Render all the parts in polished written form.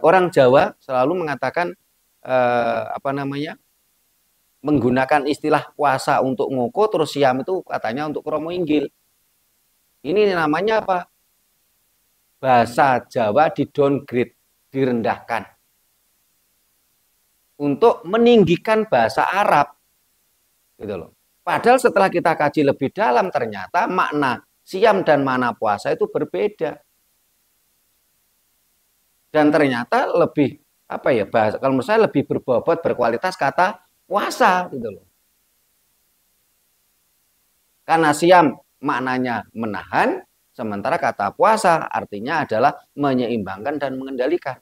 orang Jawa selalu mengatakan apa namanya, menggunakan istilah puasa untuk ngoko, terus siam itu katanya untuk kromo inggil. Ini namanya apa? Bahasa Jawa di downgrade, direndahkan untuk meninggikan bahasa Arab, gitu loh. Padahal setelah kita kaji lebih dalam ternyata makna siam dan makna puasa itu berbeda. Dan ternyata lebih apa ya, bahasa kalau menurut saya lebih berbobot, berkualitas kata puasa gitu loh. Karena siam maknanya menahan, sementara kata puasa artinya adalah menyeimbangkan dan mengendalikan.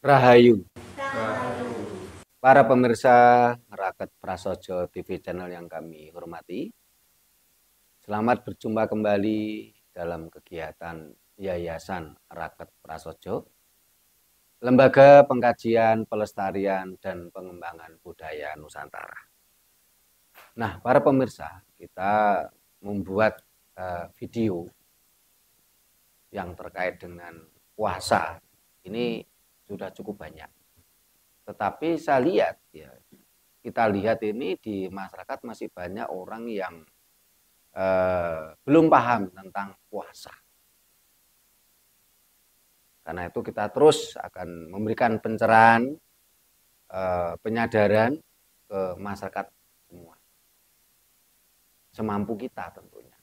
Rahayu. Para pemirsa Raket Prasojo TV channel yang kami hormati, selamat berjumpa kembali dalam kegiatan Yayasan Raket Prasojo, Lembaga Pengkajian, Pelestarian, dan Pengembangan Budaya Nusantara. Nah, para pemirsa, kita membuat video yang terkait dengan puasa. Ini sudah cukup banyak. Tetapi saya lihat ya, kita lihat ini di masyarakat masih banyak orang yang belum paham tentang puasa. Karena itu kita terus akan memberikan pencerahan, penyadaran ke masyarakat semua. Semampu kita tentunya.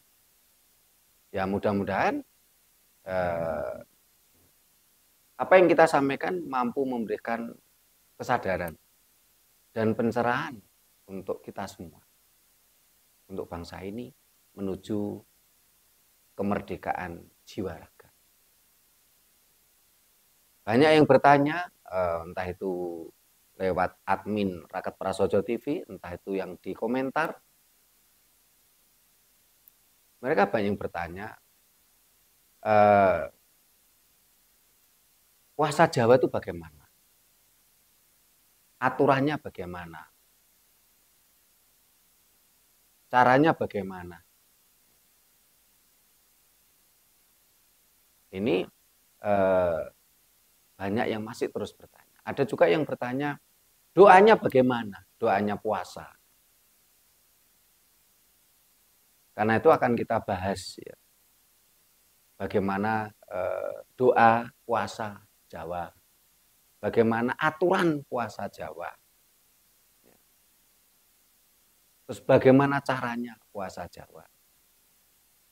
Ya mudah-mudahan apa yang kita sampaikan mampu memberikan kesadaran dan pencerahan untuk kita semua. Untuk bangsa ini menuju kemerdekaan jiwa raga. Banyak yang bertanya, entah itu lewat admin Raket Prasojo TV, entah itu yang di komentar. Mereka banyak yang bertanya, puasa Jawa itu bagaimana? Aturannya bagaimana? Caranya bagaimana? Ini banyak yang masih terus bertanya. Ada juga yang bertanya, doanya bagaimana? Doanya puasa. Karena itu akan kita bahas ya. Bagaimana doa puasa Jawa. Bagaimana aturan puasa Jawa. Terus bagaimana caranya puasa Jawa.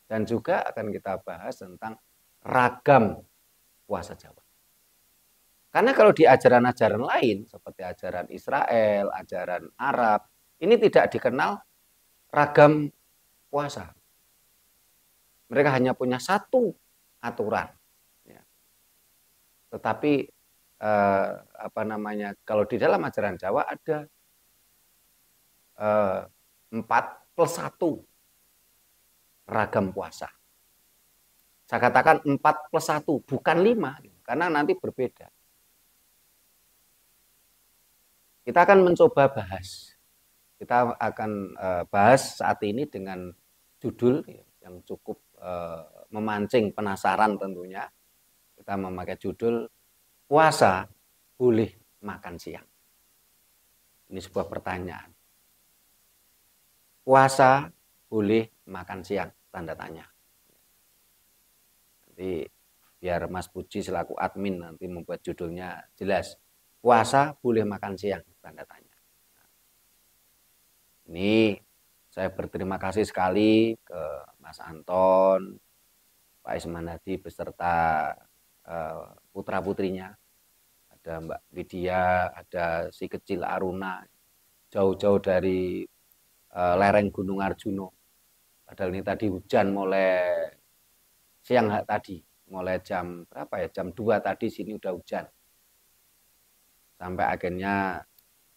Dan juga akan kita bahas tentang ragam puasa Jawa. Karena kalau di ajaran-ajaran lain, seperti ajaran Israel, ajaran Arab, ini tidak dikenal ragam puasa. Mereka hanya punya satu aturan. Ya. Tetapi apa namanya? Kalau di dalam ajaran Jawa ada 4+1 ragam puasa. Saya katakan 4+1, bukan 5, karena nanti berbeda. Kita akan mencoba bahas. Kita akan bahas saat ini dengan judul yang cukup memancing penasaran tentunya. Kita memakai judul puasa boleh makan siang. Ini sebuah pertanyaan. Puasa boleh makan siang? Tanda tanya. Nanti biar Mas Puji selaku admin nanti membuat judulnya jelas. Puasa boleh makan siang? Tanda tanya. Ini saya berterima kasih sekali ke Mas Anton, Pak Isman Hadi beserta putra-putrinya. Ada Mbak Widya, ada si kecil Aruna, jauh-jauh dari lereng Gunung Arjuno. Padahal ini tadi hujan mulai siang tadi, mulai jam berapa ya? Jam 2 tadi sini udah hujan. Sampai akhirnya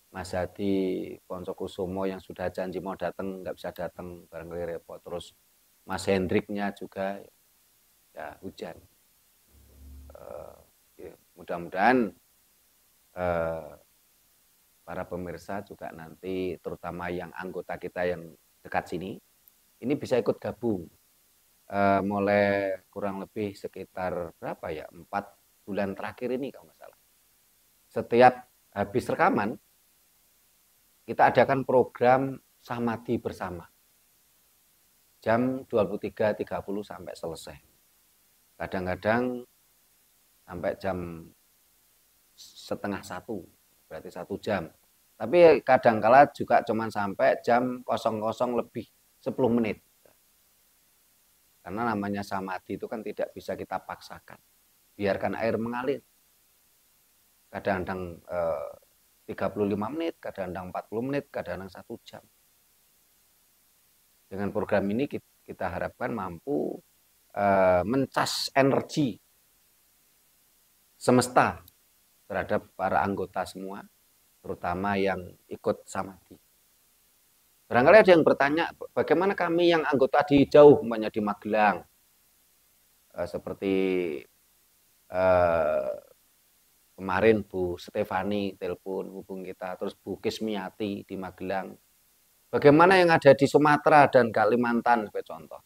Mas Hadi Poncokusumo yang sudah janji mau datang nggak bisa datang, barangkali repot. Terus Mas Hendriknya juga ya hujan. Mudah-mudahan para pemirsa juga nanti, terutama yang anggota kita yang dekat sini, ini bisa ikut gabung. Mulai kurang lebih sekitar berapa ya, 4 bulan terakhir ini kalau nggak salah. Setiap habis rekaman, kita adakan program samadhi bersama. Jam 23.30 sampai selesai. Kadang-kadang sampai jam setengah 1, berarti 1 jam. Tapi kadangkala juga cuma sampai jam 00 lebih 10 menit. Karena namanya samadhi itu kan tidak bisa kita paksakan. Biarkan air mengalir. Kadang-kadang 35 menit, kadang-kadang 40 menit, kadang-kadang 1 jam. Dengan program ini kita harapkan mampu mencas energi semesta terhadap para anggota semua, terutama yang ikut samadhi. Barangkali ada yang bertanya, bagaimana kami yang anggota di jauh, umpamanya di Magelang, seperti kemarin Bu Stefani telepon hubung kita, terus Bu Kismiati di Magelang. Bagaimana yang ada di Sumatera dan Kalimantan sebagai contoh?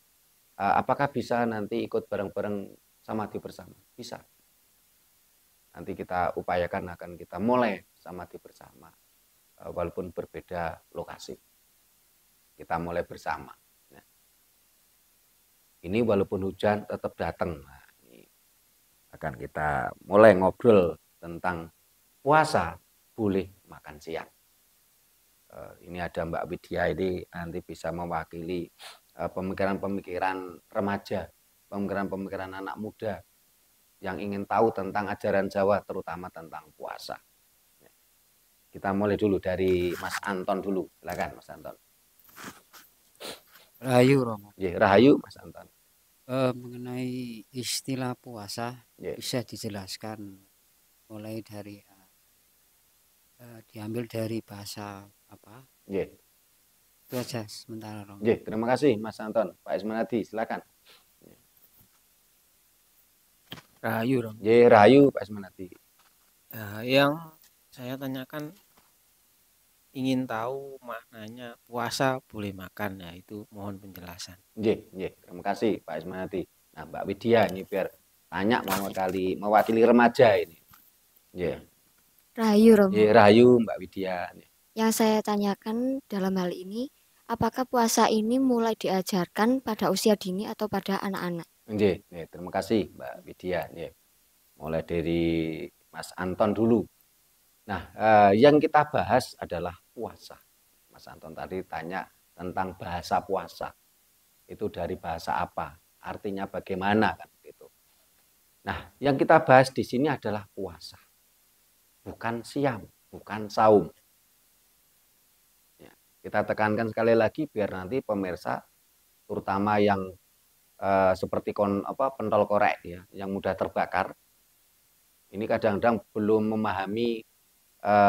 Apakah bisa nanti ikut bareng-bareng samadhi bersama? Bisa. Nanti kita upayakan akan kita mulai samadhi bersama, walaupun berbeda lokasi. Kita mulai bersama. Nah, ini walaupun hujan tetap datang. Nah, ini akan kita mulai ngobrol tentang puasa boleh makan siang. Ini ada Mbak Widya, ini nanti bisa mewakili pemikiran-pemikiran remaja, pemikiran-pemikiran anak muda yang ingin tahu tentang ajaran Jawa, terutama tentang puasa. Kita mulai dulu dari Mas Anton dulu, silakan Mas Anton. Rahayu Romo. Rahayu Mas Anton. Mengenai istilah puasa bisa dijelaskan mulai dari diambil dari bahasa apa? Itu aja sementara Romo. Terima kasih Mas Anton. Pak Ismanadi, silakan. Rahayu Romo. Rahayu Pak Ismanadi. Yang saya tanyakan, ingin tahu maknanya puasa boleh makan, ya itu mohon penjelasan. Terima kasih Pak Ismanati. Nah Mbak Widya ini biar tanya mewakili remaja ini. Rahayu Romo. Rahayu Mbak Widya. Yang saya tanyakan dalam hal ini, apakah puasa ini mulai diajarkan pada usia dini atau pada anak-anak? Terima kasih Mbak Widya. Mulai dari Mas Anton dulu. Nah, yang kita bahas adalah puasa. Mas Anton tadi tanya tentang bahasa puasa. Itu dari bahasa apa? Artinya bagaimana kan gitu. Nah, yang kita bahas di sini adalah puasa. Bukan siam, bukan saum. Ya, kita tekankan sekali lagi biar nanti pemirsa, terutama yang seperti pentol korek ya, yang mudah terbakar. Ini kadang-kadang belum memahami,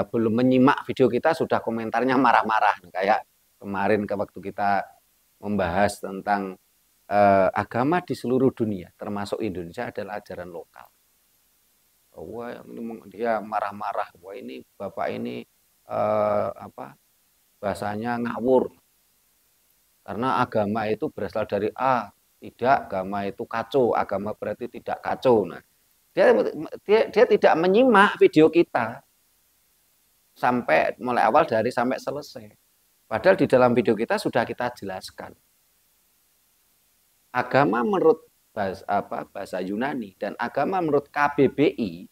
belum menyimak video kita sudah komentarnya marah-marah, kayak kemarin waktu kita membahas tentang agama di seluruh dunia termasuk Indonesia adalah ajaran lokal. Wah, dia marah-marah, wah ini bapak ini bahasanya ngawur karena agama itu berasal dari tidak, agama itu kacau, agama berarti tidak kacau. Nah, dia tidak menyimak video kita sampai mulai awal sampai selesai. Padahal di dalam video kita sudah kita jelaskan. Agama menurut bahasa Yunani dan agama menurut KBBI,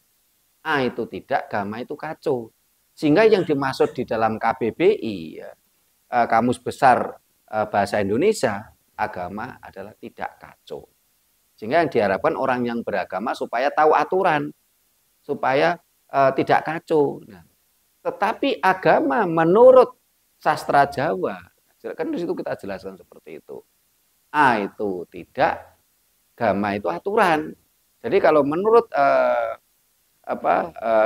itu tidak, agama itu kacau. Sehingga yang dimaksud di dalam KBBI, Kamus Besar Bahasa Indonesia, agama adalah tidak kacau. Sehingga yang diharapkan orang yang beragama supaya tahu aturan, supaya tidak kacau. Nah, tetapi agama menurut sastra Jawa, kan di situ kita jelaskan seperti itu. Itu tidak, agama itu aturan. Jadi kalau menurut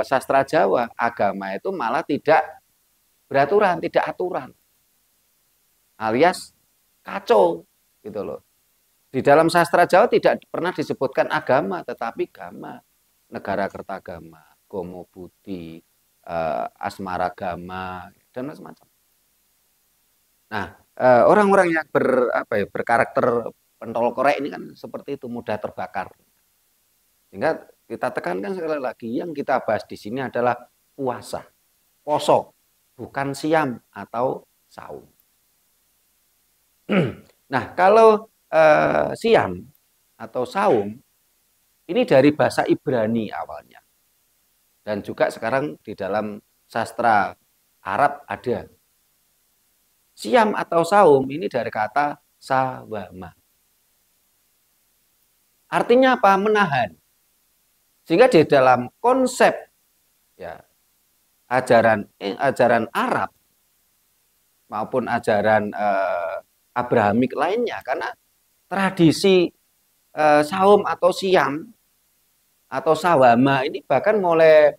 sastra Jawa, agama itu malah tidak beraturan, tidak aturan, alias kacau gitu loh. Di dalam sastra Jawa tidak pernah disebutkan agama, tetapi gama. Negara Kertagama, Gomo Budi, Asmaragama, dan macam-macam. Nah, orang-orang yang berkarakter pentol korek ini kan seperti itu, mudah terbakar. Sehingga kita tekankan sekali lagi, yang kita bahas di sini adalah puasa, poso, bukan siam atau saum. Nah, kalau siam atau saum ini dari bahasa Ibrani awalnya. Dan juga sekarang di dalam sastra Arab ada. Siam atau saum ini dari kata sawama. Artinya apa? Menahan. Sehingga di dalam konsep ya ajaran Arab maupun ajaran Abrahamik lainnya, karena tradisi saum atau siam atau sawama ini bahkan mulai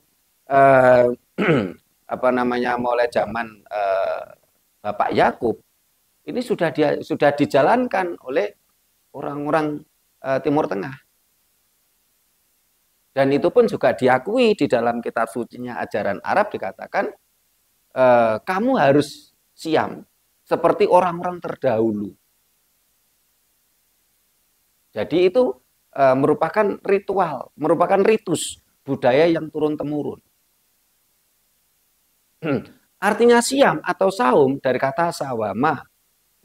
mulai zaman Bapak Yakub ini sudah dijalankan oleh orang-orang Timur Tengah. Dan itu pun juga diakui di dalam kitab sucinya ajaran Arab, dikatakan kamu harus siam seperti orang-orang terdahulu. Jadi itu merupakan ritual, merupakan ritus budaya yang turun-temurun. Artinya siam atau saum dari kata sawama,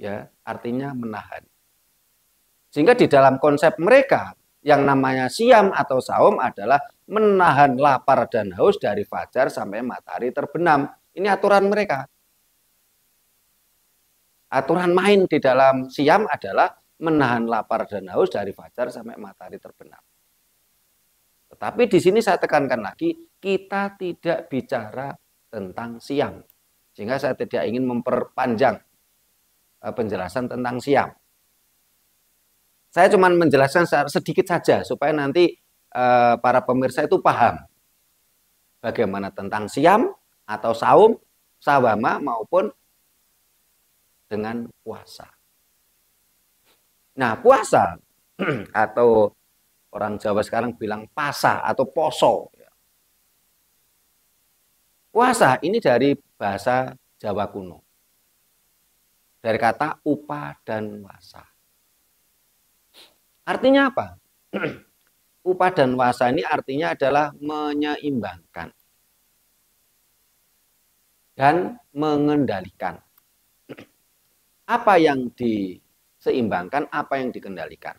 ya, artinya menahan. Sehingga di dalam konsep mereka, yang namanya siam atau saum adalah menahan lapar dan haus dari fajar sampai matahari terbenam. Ini aturan mereka. Aturan main di dalam siam adalah menahan lapar dan haus dari fajar sampai matahari terbenam. Tetapi di sini saya tekankan lagi, kita tidak bicara tentang siam. Sehingga saya tidak ingin memperpanjang penjelasan tentang siam. Saya cuma menjelaskan sedikit saja supaya nanti para pemirsa itu paham bagaimana tentang siam atau saum, sawama maupun dengan puasa. Nah, puasa atau orang Jawa sekarang bilang pasa atau poso. Puasa ini dari bahasa Jawa kuno. Dari kata upa dan wasa. Artinya apa? Upa dan wasa ini artinya adalah menyeimbangkan dan mengendalikan. Apa yang diseimbangkan, apa yang dikendalikan?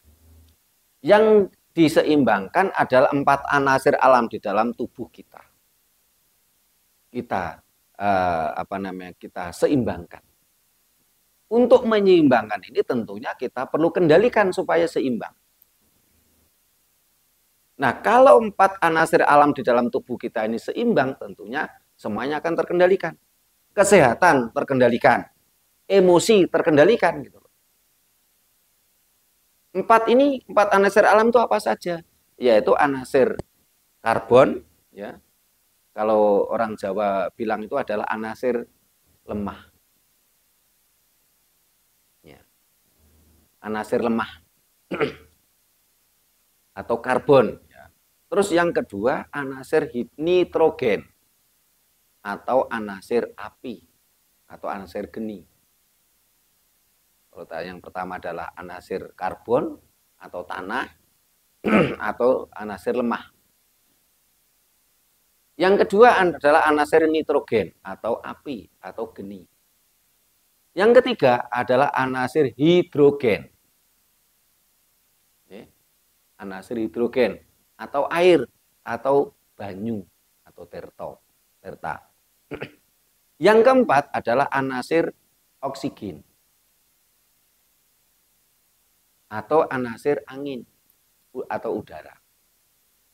Yang diseimbangkan adalah 4 anasir alam di dalam tubuh kita. Kita kita seimbangkan. Untuk menyeimbangkan ini tentunya kita perlu kendalikan supaya seimbang. Nah, kalau 4 anasir alam di dalam tubuh kita ini seimbang, tentunya semuanya akan terkendalikan. Kesehatan terkendalikan, emosi terkendalikan gitu. 4 anasir alam itu apa saja? Yaitu anasir karbon, ya. Kalau orang Jawa bilang itu adalah anasir lemah. Anasir lemah atau karbon. Terus yang kedua anasir nitrogen atau anasir api atau anasir geni. Kalau yang pertama adalah anasir karbon atau tanah atau anasir lemah. Yang kedua adalah anasir nitrogen atau api atau geni. Yang ketiga adalah anasir hidrogen. Anasir hidrogen atau air atau banyu atau terta. Yang keempat adalah anasir oksigen atau anasir angin atau udara.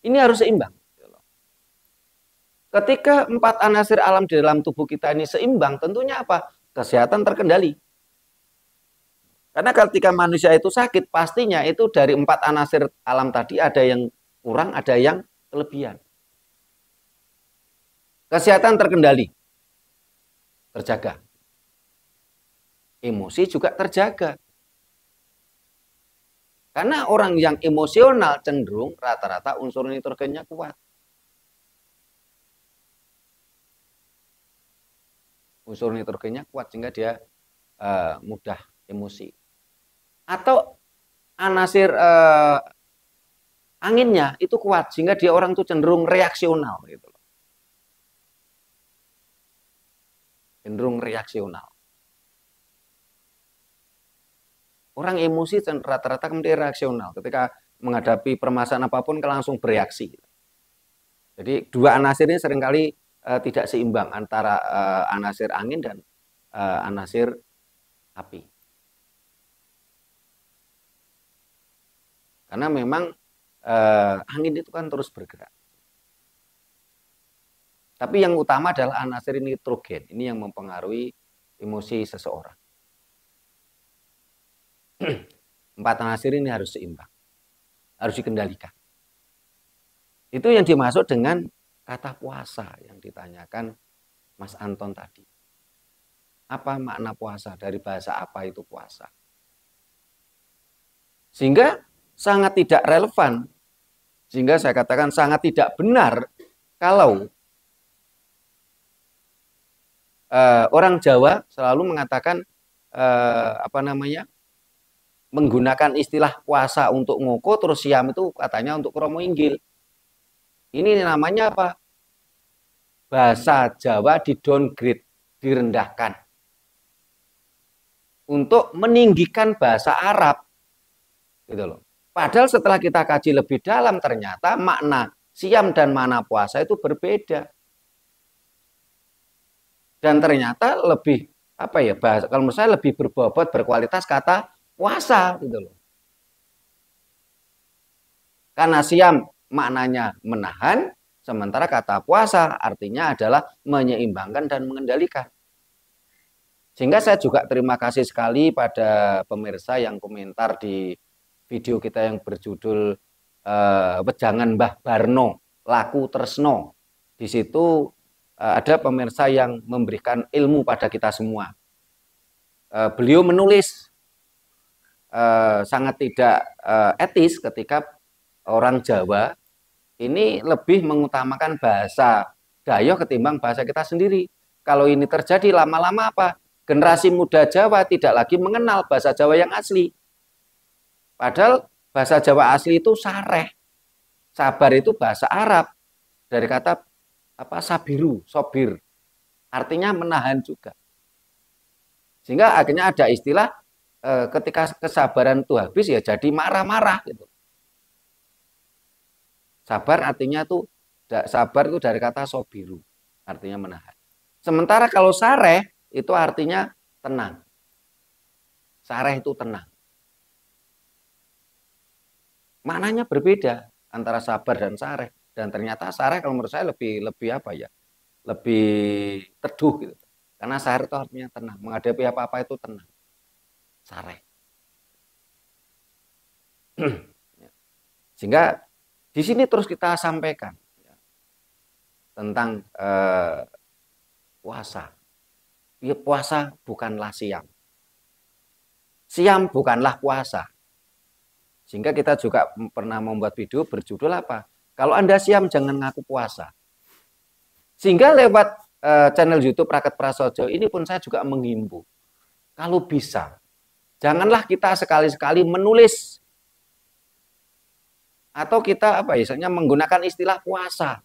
Ini harus seimbang. Ketika 4 anasir alam di dalam tubuh kita ini seimbang, tentunya apa? Kesehatan terkendali. Karena ketika manusia itu sakit, pastinya itu dari 4 anasir alam tadi ada yang kurang, ada yang kelebihan. Kesehatan terkendali, terjaga. Emosi juga terjaga. Karena orang yang emosional cenderung rata-rata unsur nitrogennya kuat. Unsur nitrogennya kuat sehingga dia mudah emosi. Atau anasir anginnya itu kuat sehingga dia orang itu cenderung reaksional gitu. Cenderung reaksional. Orang emosi rata-rata kemudian reaksional. Ketika menghadapi permasalahan apapun langsung bereaksi. Jadi dua anasir ini seringkali tidak seimbang antara anasir angin dan anasir api. Karena memang angin itu kan terus bergerak. Tapi yang utama adalah anasir nitrogen. Ini yang mempengaruhi emosi seseorang. 4 anasir ini harus seimbang. Harus dikendalikan. Itu yang dimaksud dengan kata puasa yang ditanyakan Mas Anton tadi. Apa makna puasa? Dari bahasa apa itu puasa? Sehingga sangat tidak relevan. Sehingga saya katakan sangat tidak benar kalau orang Jawa selalu mengatakan menggunakan istilah puasa untuk ngoko, terus siam itu katanya untuk kromo inggil. Ini namanya apa? Bahasa Jawa di downgrade, direndahkan. Untuk meninggikan bahasa Arab. Gitu loh. Padahal setelah kita kaji lebih dalam ternyata makna siam dan makna puasa itu berbeda. Dan ternyata lebih bahasa kalau menurut saya lebih berbobot berkualitas kata puasa gitu loh. Karena siam maknanya menahan, sementara kata puasa artinya adalah menyeimbangkan dan mengendalikan. Sehingga saya juga terima kasih sekali pada pemirsa yang komentar di video kita yang berjudul Wejangan Mbah Barno, Laku Tresno. Di situ ada pemirsa yang memberikan ilmu pada kita semua. Beliau menulis sangat tidak etis ketika orang Jawa ini lebih mengutamakan bahasa Dayo ketimbang bahasa kita sendiri. Kalau ini terjadi lama-lama apa? Generasi muda Jawa tidak lagi mengenal bahasa Jawa yang asli. Padahal bahasa Jawa asli itu sareh. Sabar itu bahasa Arab. Dari kata sabiru, sobir. Artinya menahan juga. Sehingga akhirnya ada istilah ketika kesabaran itu habis ya jadi marah-marah gitu. Sabar artinya sabar itu dari kata sobiru. Artinya menahan. Sementara kalau sareh itu artinya tenang. Sareh itu tenang. Maknanya berbeda antara sabar dan sareh. Dan ternyata sareh kalau menurut saya lebih lebih teduh gitu. Karena sareh itu artinya tenang. Menghadapi apa-apa itu tenang. Sareh. Sehingga di sini terus kita sampaikan tentang puasa. Ya, puasa bukanlah siam. Siam bukanlah puasa. Sehingga kita juga pernah membuat video berjudul apa? Kalau Anda siam jangan ngaku puasa. Sehingga lewat channel YouTube Raket Prasojo ini pun saya juga menghimbau. Kalau bisa, janganlah kita sekali-sekali menulis atau kita misalnya menggunakan istilah puasa.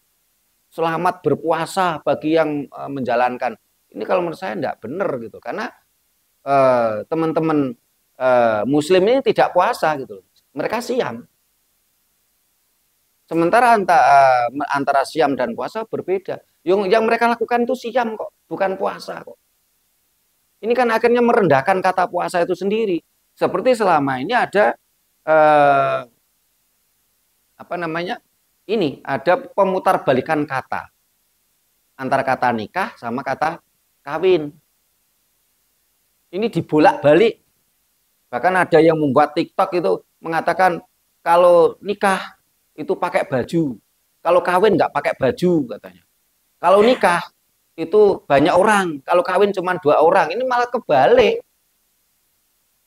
Selamat berpuasa bagi yang menjalankan. Ini kalau menurut saya tidak benar gitu. Karena teman-teman Muslim ini tidak puasa gitu. Mereka siam. Sementara antara siam dan puasa berbeda. Yang mereka lakukan itu siam kok, bukan puasa kok. Ini kan akhirnya merendahkan kata puasa itu sendiri. Seperti selama ini ada ini ada pemutarbalikan kata antara kata nikah sama kata kawin. Ini dibolak-balik. Bahkan ada yang membuat TikTok itu mengatakan kalau nikah itu pakai baju, kalau kawin nggak pakai baju katanya. Kalau nikah itu banyak orang, kalau kawin cuma 2 orang. Ini malah kebalik.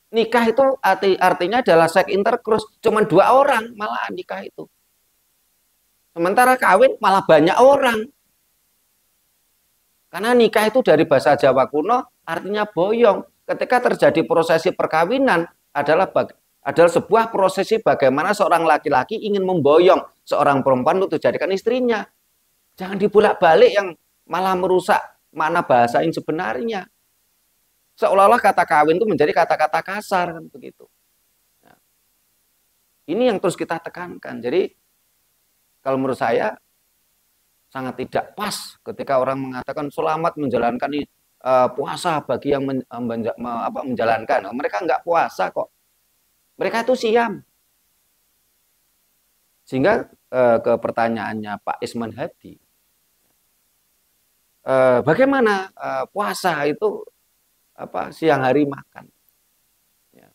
Nikah itu artinya adalah seks intercourse, cuma 2 orang malah nikah itu. Sementara kawin malah banyak orang. Karena nikah itu dari bahasa Jawa kuno artinya boyong. Ketika terjadi prosesi perkawinan adalah sebuah prosesi bagaimana seorang laki-laki ingin memboyong seorang perempuan untuk dijadikan istrinya. Jangan dibolak-balik yang malah merusak makna bahasa yang sebenarnya. Seolah-olah kata kawin itu menjadi kata-kata kasar kan begitu. Nah, ini yang terus kita tekankan. Jadi kalau menurut saya sangat tidak pas ketika orang mengatakan selamat menjalankan puasa bagi yang menjalankan. Mereka nggak puasa kok. Mereka itu siam. Sehingga ke pertanyaannya Pak Isman Hadi, bagaimana puasa itu siang hari makan? Ya.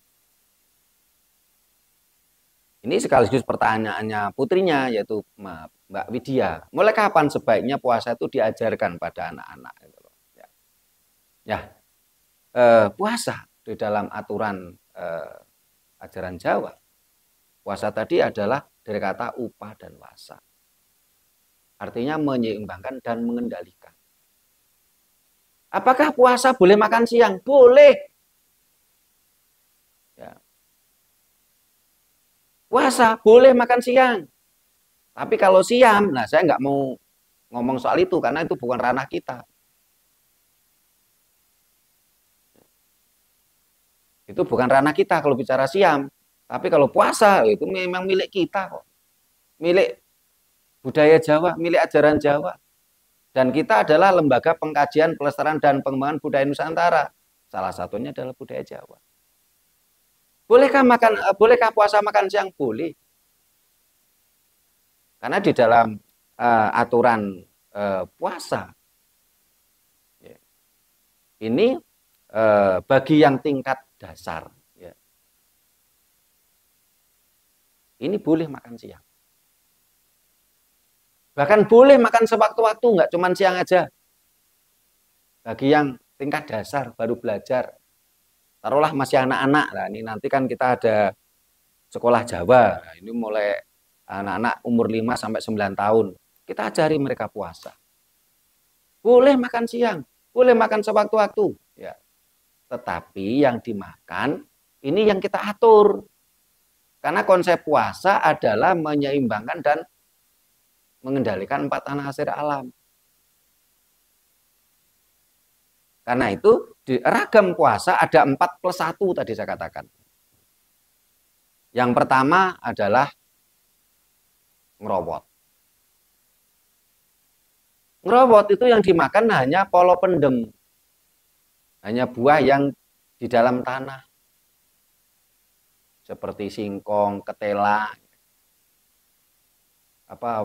Ini sekaligus pertanyaannya putrinya, yaitu Mbak Widya. Mulai kapan sebaiknya puasa itu diajarkan pada anak-anak? Puasa di dalam aturan ajaran Jawa, puasa tadi adalah dari kata upah dan wasa. Artinya menyeimbangkan dan mengendalikan. Apakah puasa boleh makan siang? Boleh. Ya. Puasa boleh makan siang. Tapi kalau siam, nah saya nggak mau ngomong soal itu karena itu bukan ranah kita. Itu bukan ranah kita kalau bicara siam. Tapi kalau puasa itu memang milik kita kok. Milik budaya Jawa, milik ajaran Jawa. Dan kita adalah lembaga pengkajian, pelestarian, dan pengembangan budaya Nusantara. Salah satunya adalah budaya Jawa. Bolehkah puasa makan siang? Boleh. Karena di dalam aturan puasa, ini bagi yang tingkat dasar, ini boleh makan siang. Bahkan boleh makan sewaktu-waktu, nggak cuma siang aja. Bagi yang tingkat dasar, baru belajar. Taruhlah masih anak-anak. Nah, ini nanti kan kita ada sekolah Jawa. Nah, ini mulai anak-anak umur 5 sampai 9 tahun. Kita ajari mereka puasa. Boleh makan siang, boleh makan sewaktu-waktu. Ya. Tetapi yang dimakan, ini yang kita atur. Karena konsep puasa adalah menyeimbangkan dan mengendalikan 4 anasir alam. Karena itu di ragam puasa ada 4+1 tadi saya katakan. Yang pertama adalah ngerowot. Ngerowot itu yang dimakan hanya polo pendem. Hanya buah yang di dalam tanah. Seperti singkong, ketela,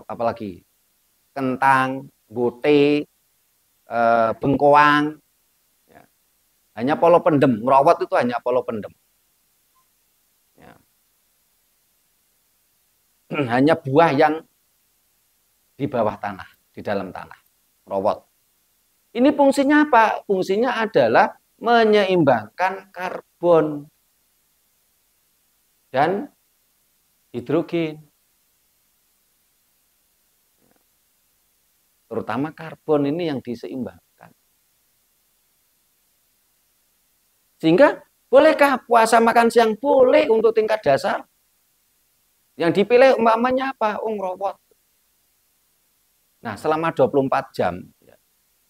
apalagi kentang, bote, bengkoang. Ya. Hanya polo pendem, ngerawat itu hanya polo pendem. Ya. Hanya buah yang di bawah tanah, di dalam tanah, ngerawat. Ini fungsinya apa? Fungsinya adalah menyeimbangkan karbon dan hidrogen. Terutama karbon ini yang diseimbangkan. Sehingga bolehkah puasa makan siang? Boleh untuk tingkat dasar. Yang dipilih umpamanya apa? Ngerowot. Nah, selama 24 jam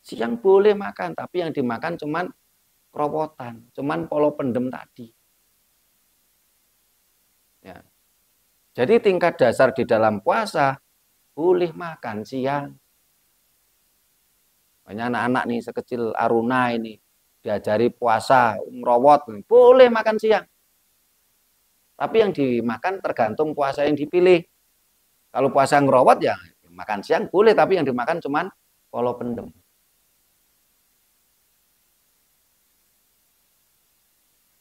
siang boleh makan, tapi yang dimakan cuman kerowotan, cuman polo pendem tadi. Ya. Jadi tingkat dasar di dalam puasa boleh makan siang. Banyak anak-anak nih sekecil Aruna ini diajari puasa, ngerowot, boleh makan siang. Tapi yang dimakan tergantung puasa yang dipilih. Kalau puasa ngerowot ya makan siang boleh, tapi yang dimakan cuman polo pendem.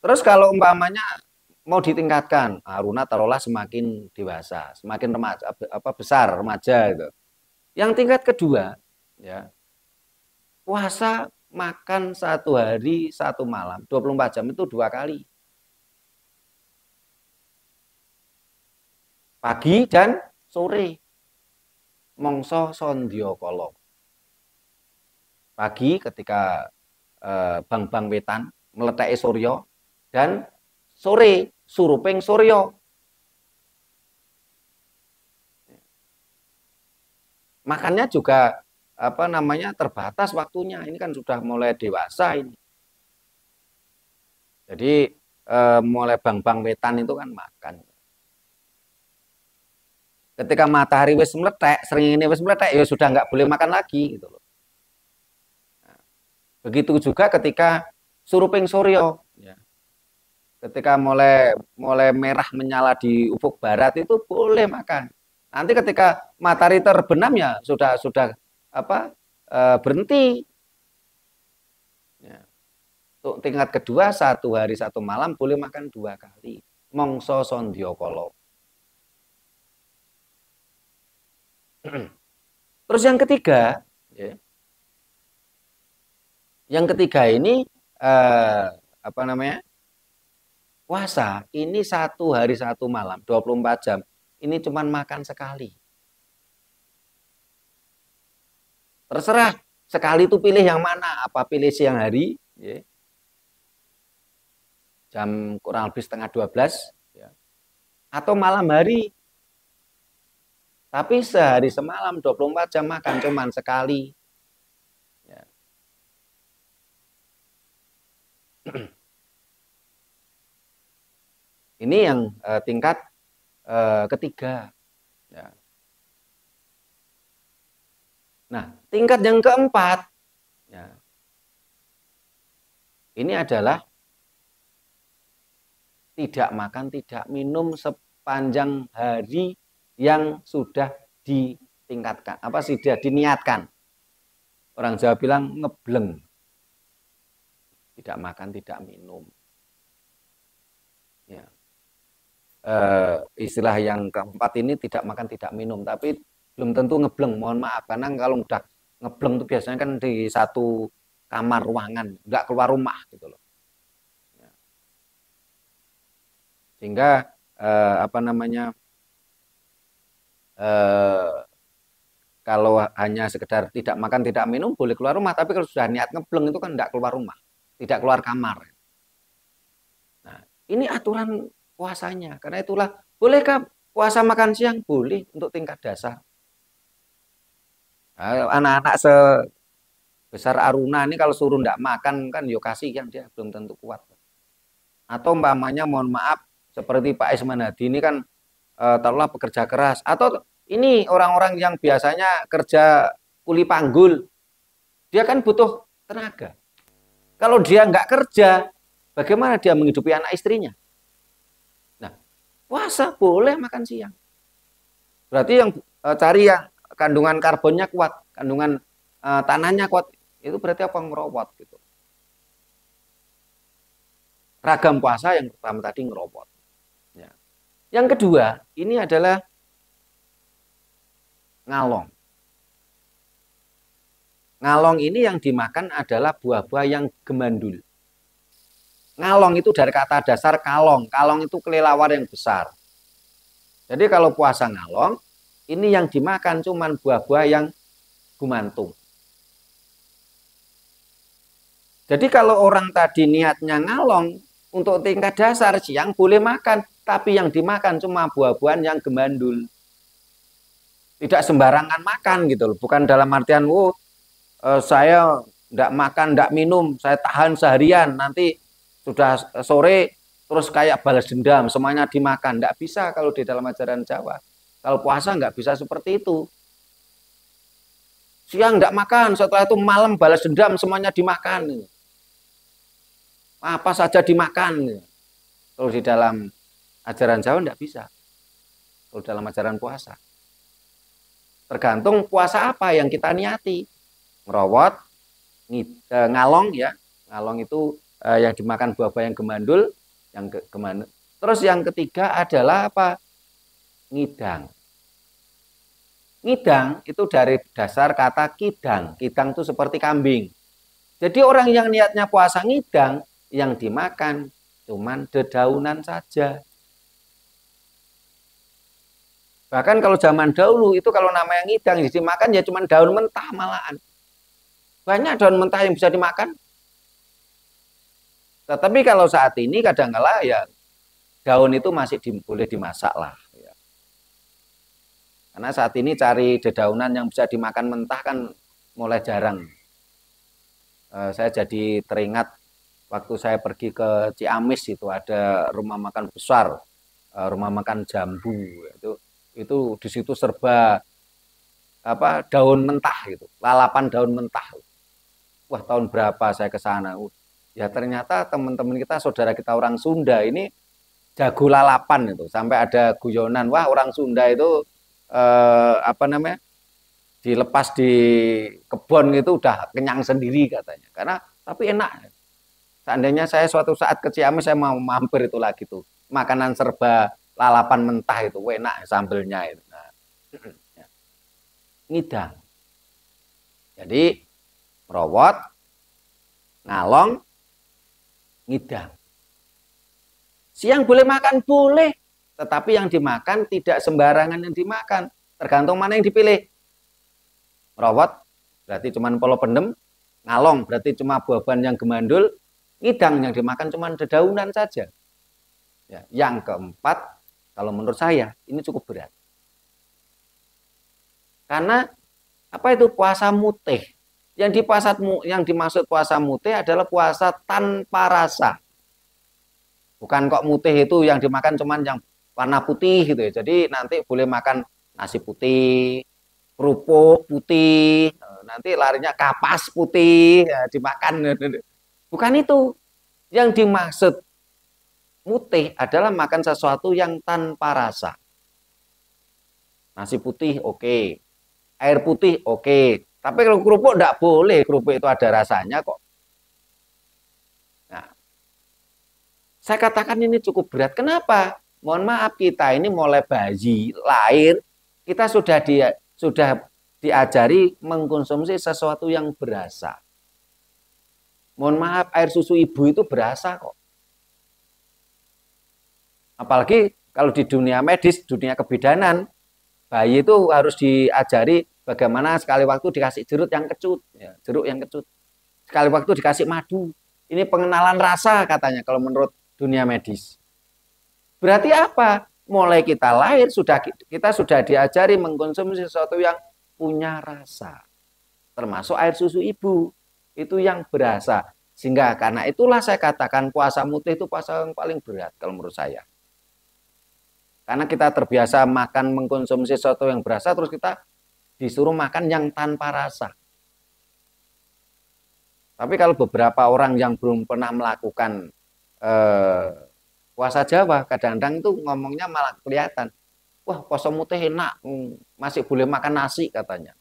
Terus kalau umpamanya mau ditingkatkan, Aruna taruhlah semakin dewasa, semakin remaja, besar remaja gitu. Yang tingkat kedua, ya, puasa makan 1 hari 1 malam, 24 jam itu 2 kali. pagi dan sore. Mangsa sondya kala. Pagi ketika bang-bang wetan mleteki surya dan sore suruping surya. Makannya juga terbatas waktunya. Ini kan sudah mulai dewasa ini. Jadi mulai bang-bang wetan itu kan makan. Ketika matahari wis meletek, srengenge wis meletek, ya sudah nggak boleh makan lagi gitu loh. Nah, begitu juga ketika suruping surya, ya. Ketika mulai merah menyala di ufuk barat itu boleh makan. Nanti ketika matahari terbenam ya sudah berhenti. Ya. Untuk tingkat kedua 1 hari 1 malam boleh makan 2 kali. Mangsa sondya kala. Terus yang ketiga, ya. Yang ketiga ini puasa ini 1 hari 1 malam 24 jam. Ini cuman makan sekali. Terserah sekali itu pilih yang mana, apa pilih siang hari, ya. Jam kurang lebih setengah 12, ya. Atau malam hari. Tapi sehari semalam 24 jam makan cuman sekali. Ya. Ini yang tingkat ketiga. Ya. Nah, tingkat yang keempat, ya, ini adalah tidak makan, tidak minum sepanjang hari yang sudah ditingkatkan, sudah diniatkan. Orang Jawa bilang ngebleng. Tidak makan, tidak minum. Ya. Istilah yang keempat ini tidak makan, tidak minum, tapi belum tentu ngebleng, mohon maaf, karena kalau udah ngebleng itu biasanya kan di satu kamar ruangan, nggak keluar rumah gitu loh. Ya. Sehingga kalau hanya sekedar tidak makan tidak minum boleh keluar rumah, tapi kalau sudah niat ngebleng itu kan nggak keluar rumah, tidak keluar kamar. Nah, ini aturan puasanya. Karena itulah, bolehkah puasa makan siang? Boleh untuk tingkat dasar. Anak-anak sebesar Aruna ini kalau suruh ndak makan kan yo kasihan, dia belum tentu kuat. Atau umpamanya mohon maaf seperti Pak Isman Hadi ini kan taruhlah pekerja keras, atau ini orang-orang yang biasanya kerja kuli panggul, dia kan butuh tenaga. Kalau dia nggak kerja, bagaimana dia menghidupi anak istrinya? Nah, puasa boleh makan siang. Berarti yang cari yang kandungan karbonnya kuat, kandungan tanahnya kuat, itu berarti apa? Ngerobot gitu. Ragam puasa yang pertama tadi ngerobot. Ya. Yang kedua, ini adalah ngalong. Ngalong ini yang dimakan adalah buah-buah yang gemandul. Ngalong itu dari kata dasar kalong. Kalong itu kelelawar yang besar. Jadi kalau puasa ngalong, ini yang dimakan cuman buah-buah yang gumantung. Jadi kalau orang tadi niatnya ngalong, untuk tingkat dasar siang boleh makan, tapi yang dimakan cuma buah-buahan yang gemandul. Tidak sembarangan makan gitu loh. Bukan dalam artian, saya tidak makan, tidak minum, saya tahan seharian, nanti sudah sore terus kayak balas dendam, semuanya dimakan. Tidak bisa kalau di dalam ajaran Jawa. Kalau puasa nggak bisa seperti itu. Siang nggak makan, setelah itu malam balas dendam, semuanya dimakan. Apa saja dimakan. Kalau di dalam ajaran Jawa nggak bisa. Kalau dalam ajaran puasa. Tergantung puasa apa yang kita niati. Ngerowot, ngalong ya. Ngalong itu yang dimakan buah-buah yang gemandul. Terus yang ketiga adalah apa? Ngidang. Ngidang itu dari dasar kata kidang. Kidang itu seperti kambing. Jadi orang yang niatnya puasa ngidang, yang dimakan cuman dedaunan saja. Bahkan kalau zaman dahulu itu kalau namanya ngidang dimakan ya cuma daun mentah malahan. Banyak daun mentah yang bisa dimakan. Tetapi kalau saat ini kadang-kala ya daun itu masih boleh dimasak lah. Ya. Karena saat ini cari dedaunan yang bisa dimakan mentah kan mulai jarang. Saya jadi teringat waktu saya pergi ke Ciamis itu ada rumah makan besar, rumah makan Jambu. Itu di situ serba daun mentah gitu, lalapan daun mentah. Wah, tahun berapa saya ke sana? Ya ternyata teman-teman kita, saudara kita orang Sunda ini jago lalapan itu. Sampai ada guyonan, wah orang Sunda itu dilepas di kebun itu udah kenyang sendiri katanya. Karena tapi enak. Seandainya saya suatu saat ke Ciamis saya mau mampir itu lagi tuh. Makanan serba lalapan mentah itu enak sambelnya itu. Nah, ngidang. Jadi merawat, ngalong, ngidang. Siang boleh makan? Boleh. Tetapi yang dimakan tidak sembarangan yang dimakan. Tergantung mana yang dipilih. Merawat berarti cuma polo pendem. Ngalong berarti cuma buah-buahan yang gemandul. Ngidang yang dimakan cuma dedaunan saja. Ya, yang keempat, kalau menurut saya ini cukup berat. Karena apa itu puasa mutih? Yang dimaksud puasa mutih adalah puasa tanpa rasa. Bukan kok mutih itu yang dimakan cuman yang warna putih gitu ya. Jadi nanti boleh makan nasi putih, kerupuk putih, nanti larinya kapas putih ya, dimakan. Bukan itu. Yang dimaksud mutih adalah makan sesuatu yang tanpa rasa. Nasi putih oke. Air putih oke. Tapi kalau kerupuk tidak boleh. Kerupuk itu ada rasanya kok. Nah, saya katakan ini cukup berat. Kenapa? Mohon maaf, kita ini mulai bayi lahir, kita sudah diajari mengkonsumsi sesuatu yang berasa. Mohon maaf, air susu ibu itu berasa kok. Apalagi kalau di dunia medis, dunia kebidanan, bayi itu harus diajari bagaimana sekali waktu dikasih jeruk yang kecut. Ya, jeruk yang kecut. Sekali waktu dikasih madu. Ini pengenalan rasa katanya kalau menurut dunia medis. Berarti apa? Mulai kita lahir kita sudah diajari mengkonsumsi sesuatu yang punya rasa. Termasuk air susu ibu. Itu yang berasa. Sehingga karena itulah saya katakan puasa mutih itu puasa yang paling berat kalau menurut saya. Karena kita terbiasa makan mengkonsumsi sesuatu yang berasa, terus kita disuruh makan yang tanpa rasa. Tapi kalau beberapa orang yang belum pernah melakukan puasa Jawa, kadang-kadang itu ngomongnya malah kelihatan. Wah, puasa mutih enak, masih boleh makan nasi katanya.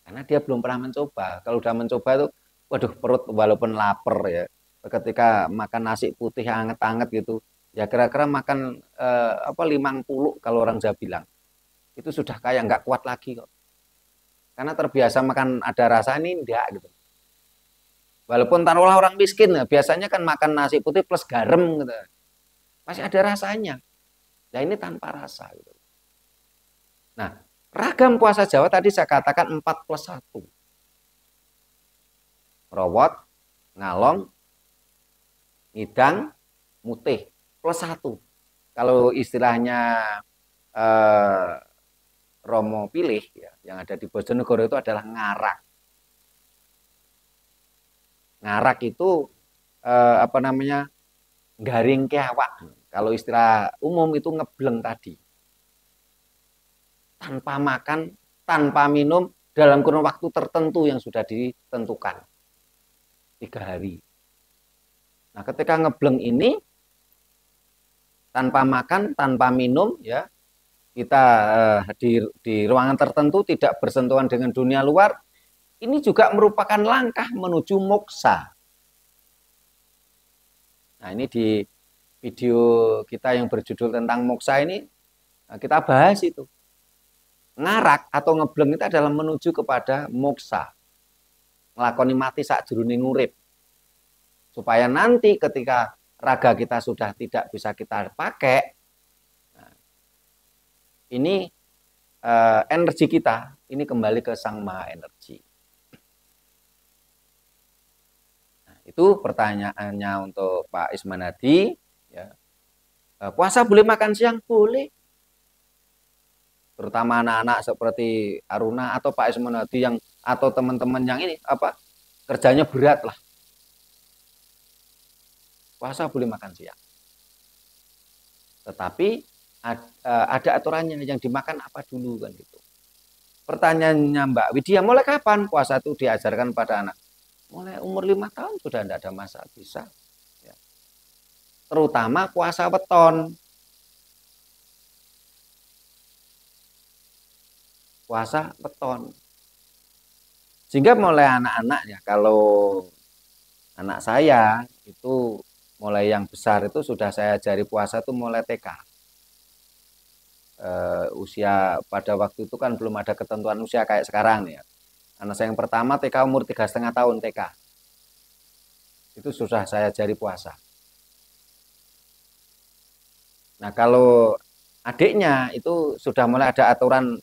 Karena dia belum pernah mencoba. Kalau udah mencoba itu, waduh perut walaupun lapar ya. Ketika makan nasi putih hangat-hangat gitu, ya kira-kira makan 50 kalau orang Jawa bilang. Itu sudah kayak nggak kuat lagi kok. Karena terbiasa makan ada rasa ini enggak gitu. Walaupun taruhlah orang miskin, ya, biasanya kan makan nasi putih plus garam gitu. Masih ada rasanya. Ya ini tanpa rasa gitu. Nah, ragam puasa Jawa tadi saya katakan 4+1. Rawat, ngalong, ngidang, mutih +1. Kalau istilahnya Romo pilih ya, yang ada di Bojonegoro itu adalah ngarak. Ngarak itu garing kiawak. Kalau istilah umum itu ngebleng tadi. Tanpa makan, tanpa minum dalam kurun waktu tertentu yang sudah ditentukan. 3 hari. Nah, ketika ngebleng ini tanpa makan, tanpa minum ya, kita di ruangan tertentu tidak bersentuhan dengan dunia luar, ini juga merupakan langkah menuju moksa. Nah, ini di video kita yang berjudul tentang moksa ini kita bahas itu. Ngarak atau ngebleng itu adalah menuju kepada moksa. Ngelakoni mati sakjroning urip. Supaya nanti ketika raga kita sudah tidak bisa kita pakai, ini energi kita ini kembali ke Sang Maha Energi. Nah, itu pertanyaannya untuk Pak Ismanadi. Ya. Puasa boleh makan siang? Boleh. Terutama anak-anak seperti Aruna atau Pak Ismanadi yang atau teman-teman yang ini kerjanya berat lah. Puasa boleh makan siang. Tetapi ada aturannya, yang dimakan apa dulu kan gitu. Pertanyaannya Mbak Widya, mulai kapan puasa itu diajarkan pada anak? Mulai umur 5 tahun sudah tidak ada masalah, bisa. Ya. Terutama puasa weton. Puasa weton. Sehingga mulai anak-anaknya, kalau anak saya itu mulai yang besar itu sudah saya ajari puasa itu mulai TK. Usia pada waktu itu kan belum ada ketentuan usia kayak sekarang ya. Anak saya yang pertama TK umur 3,5 tahun TK. Itu sudah saya ajari puasa. Nah kalau adiknya itu sudah mulai ada aturan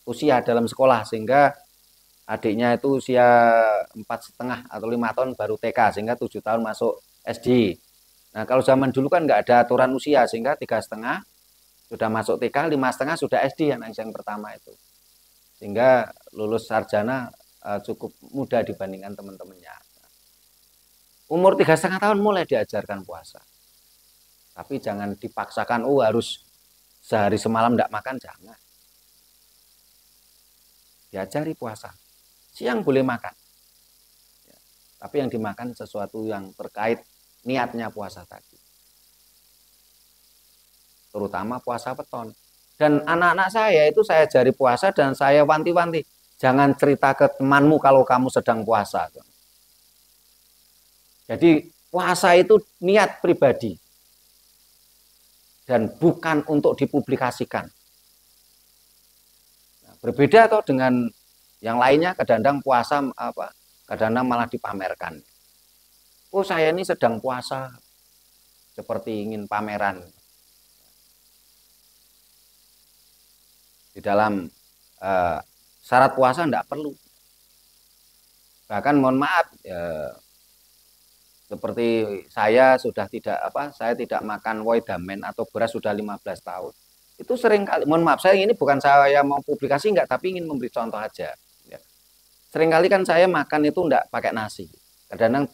usia dalam sekolah, sehingga adiknya itu usia 4,5 atau 5 tahun baru TK, sehingga 7 tahun masuk SD. Nah kalau zaman dulu kan nggak ada aturan usia, sehingga 3,5 sudah masuk TK, 5,5 sudah SD anak yang pertama itu, sehingga lulus sarjana cukup mudah dibandingkan teman-temannya. Umur 3,5 tahun mulai diajarkan puasa, tapi jangan dipaksakan harus sehari semalam tidak makan, jangan. Diajari puasa, siang boleh makan ya, tapi yang dimakan sesuatu yang terkait niatnya puasa tadi, terutama puasa weton. Dan anak-anak saya itu saya ajari puasa dan saya wanti-wanti, jangan cerita ke temanmu kalau kamu sedang puasa. Jadi puasa itu niat pribadi dan bukan untuk dipublikasikan. Nah, berbeda atau dengan yang lainnya, kadang-kadang puasa kadang-kadang malah dipamerkan. Oh saya ini sedang puasa, seperti ingin pameran. Di dalam syarat puasa tidak perlu. Bahkan mohon maaf, seperti saya sudah saya tidak makan woidamen atau beras sudah 15 tahun. Itu sering kali, mohon maaf, saya ini bukan saya mau publikasi enggak, tapi ingin memberi contoh aja. Ya. Seringkali kan saya makan itu enggak pakai nasi. Kadang-kadang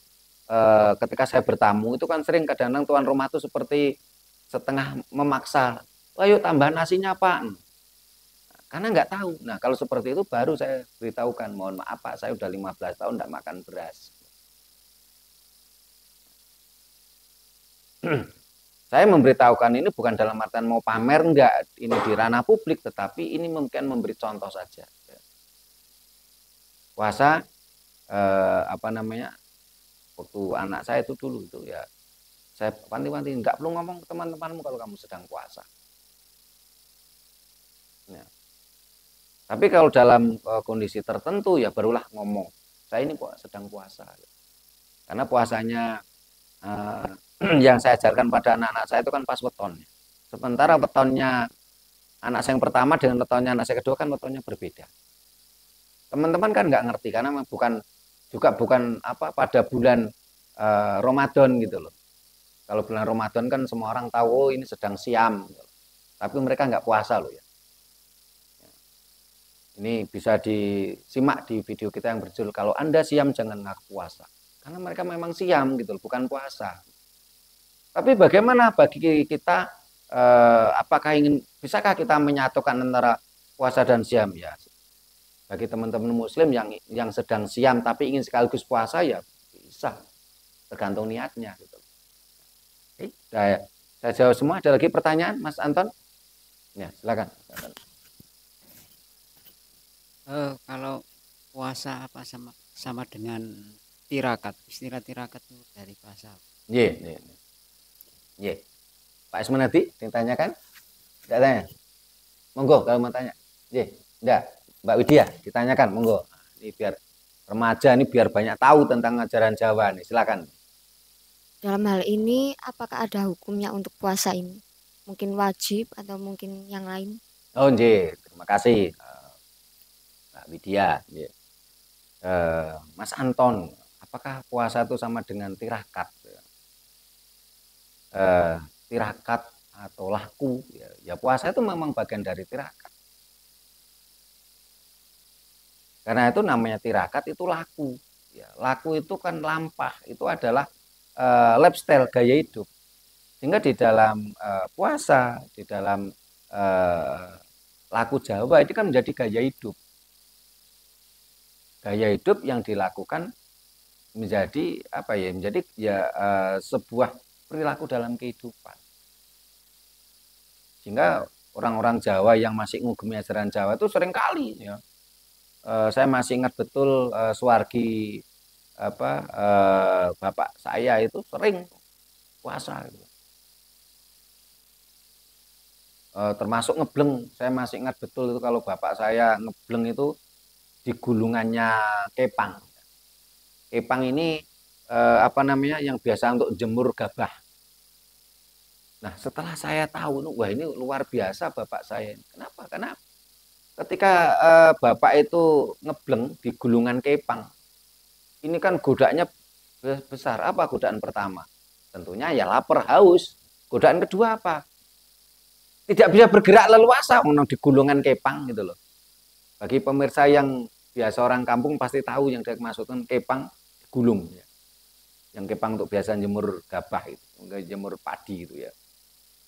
ketika saya bertamu itu kan sering kadang-kadang tuan rumah itu seperti setengah memaksa, ayo tambah nasinya Pak. Karena nggak tahu. Nah kalau seperti itu baru saya beritahukan, mohon maaf Pak, saya udah 15 tahun nggak makan beras. Saya memberitahukan ini bukan dalam artian mau pamer, enggak, ini di ranah publik, tetapi ini mungkin memberi contoh saja. Puasa waktu anak saya itu dulu itu ya, saya wanti-wanti, nggak perlu ngomong ke teman-temanmu kalau kamu sedang puasa. Ya. Tapi kalau dalam kondisi tertentu ya barulah ngomong, saya ini sedang puasa. Karena puasanya yang saya ajarkan pada anak-anak saya itu kan pas weton. Sementara wetonnya anak saya yang pertama dengan wetonnya anak saya kedua kan wetonnya berbeda. Teman-teman kan nggak ngerti karena bukan pada bulan Ramadan gitu loh. Kalau bulan Ramadan kan semua orang tahu, oh ini sedang siam, gitu. Tapi mereka nggak puasa loh ya. Ini bisa disimak di video kita yang berjudul kalau Anda siam jangan ngaku puasa. Karena mereka memang siam gitu loh, bukan puasa. Tapi bagaimana bagi kita, bisakah kita menyatukan antara puasa dan siam ya? Bagi teman-teman muslim yang sedang siam tapi ingin sekaligus puasa ya bisa, tergantung niatnya gitu. Oke, saya jawab semua. Ada lagi pertanyaan Mas Anton? Ya, silakan. Kalau puasa apa sama dengan tirakat, istilah tirakat itu dari puasa. Iya. Pak Ismanadi ditanyakan? Tidak tanya? Monggo kalau mau tanya. Iya, enggak. Mbak Widya ditanyakan, monggo. Ini biar remaja ini biar banyak tahu tentang ajaran Jawa nih. Silakan. Dalam hal ini apakah ada hukumnya untuk puasa ini? Mungkin wajib atau mungkin yang lain? Oh, nggih, terima kasih Mbak Widya. Nggih. Mas Anton, apakah puasa itu sama dengan tirakat? Tirakat atau laku? Ya, puasa itu memang bagian dari tirakat. Karena itu namanya tirakat itu laku. Ya, laku itu kan lampah, itu adalah lifestyle, gaya hidup. Sehingga di dalam puasa, di dalam laku Jawa itu kan menjadi gaya hidup. Gaya hidup yang dilakukan menjadi apa ya? Menjadi ya sebuah perilaku dalam kehidupan. Sehingga orang-orang Jawa yang masih ngugemi ajaran Jawa itu sering kali ya. Saya masih ingat betul Suwargi bapak saya itu sering puasa gitu. Termasuk ngebleng, saya masih ingat betul itu kalau bapak saya ngebleng itu di gulungannya kepang. Kepang ini yang biasa untuk jemur gabah. Nah, setelah saya tahu, wah ini luar biasa bapak saya. Kenapa? Karena ketika bapak itu ngebleng di gulungan kepang, ini kan godaannya besar. Apa godaan pertama? Tentunya ya lapar, haus. Godaan kedua apa? Tidak bisa bergerak leluasa di gulungan kepang gitu loh. Bagi pemirsa yang biasa orang kampung pasti tahu yang saya maksudkan kepang gulung ya. Yang kepang untuk biasa jemur gabah itu, jemur padi itu ya.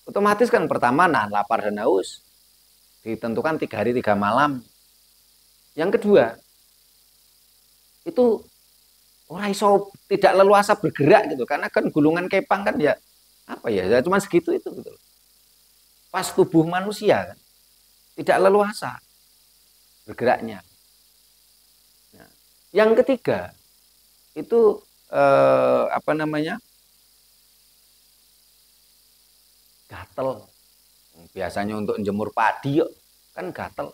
Otomatis kan pertama lapar dan haus ditentukan 3 hari 3 malam. Yang kedua itu orang iso tidak leluasa bergerak gitu karena kan gulungan kepang kan ya cuma segitu itu gitu. Pas tubuh manusia kan tidak leluasa bergeraknya. Nah, yang ketiga itu gatel. Biasanya untuk jemur padi kan gatel.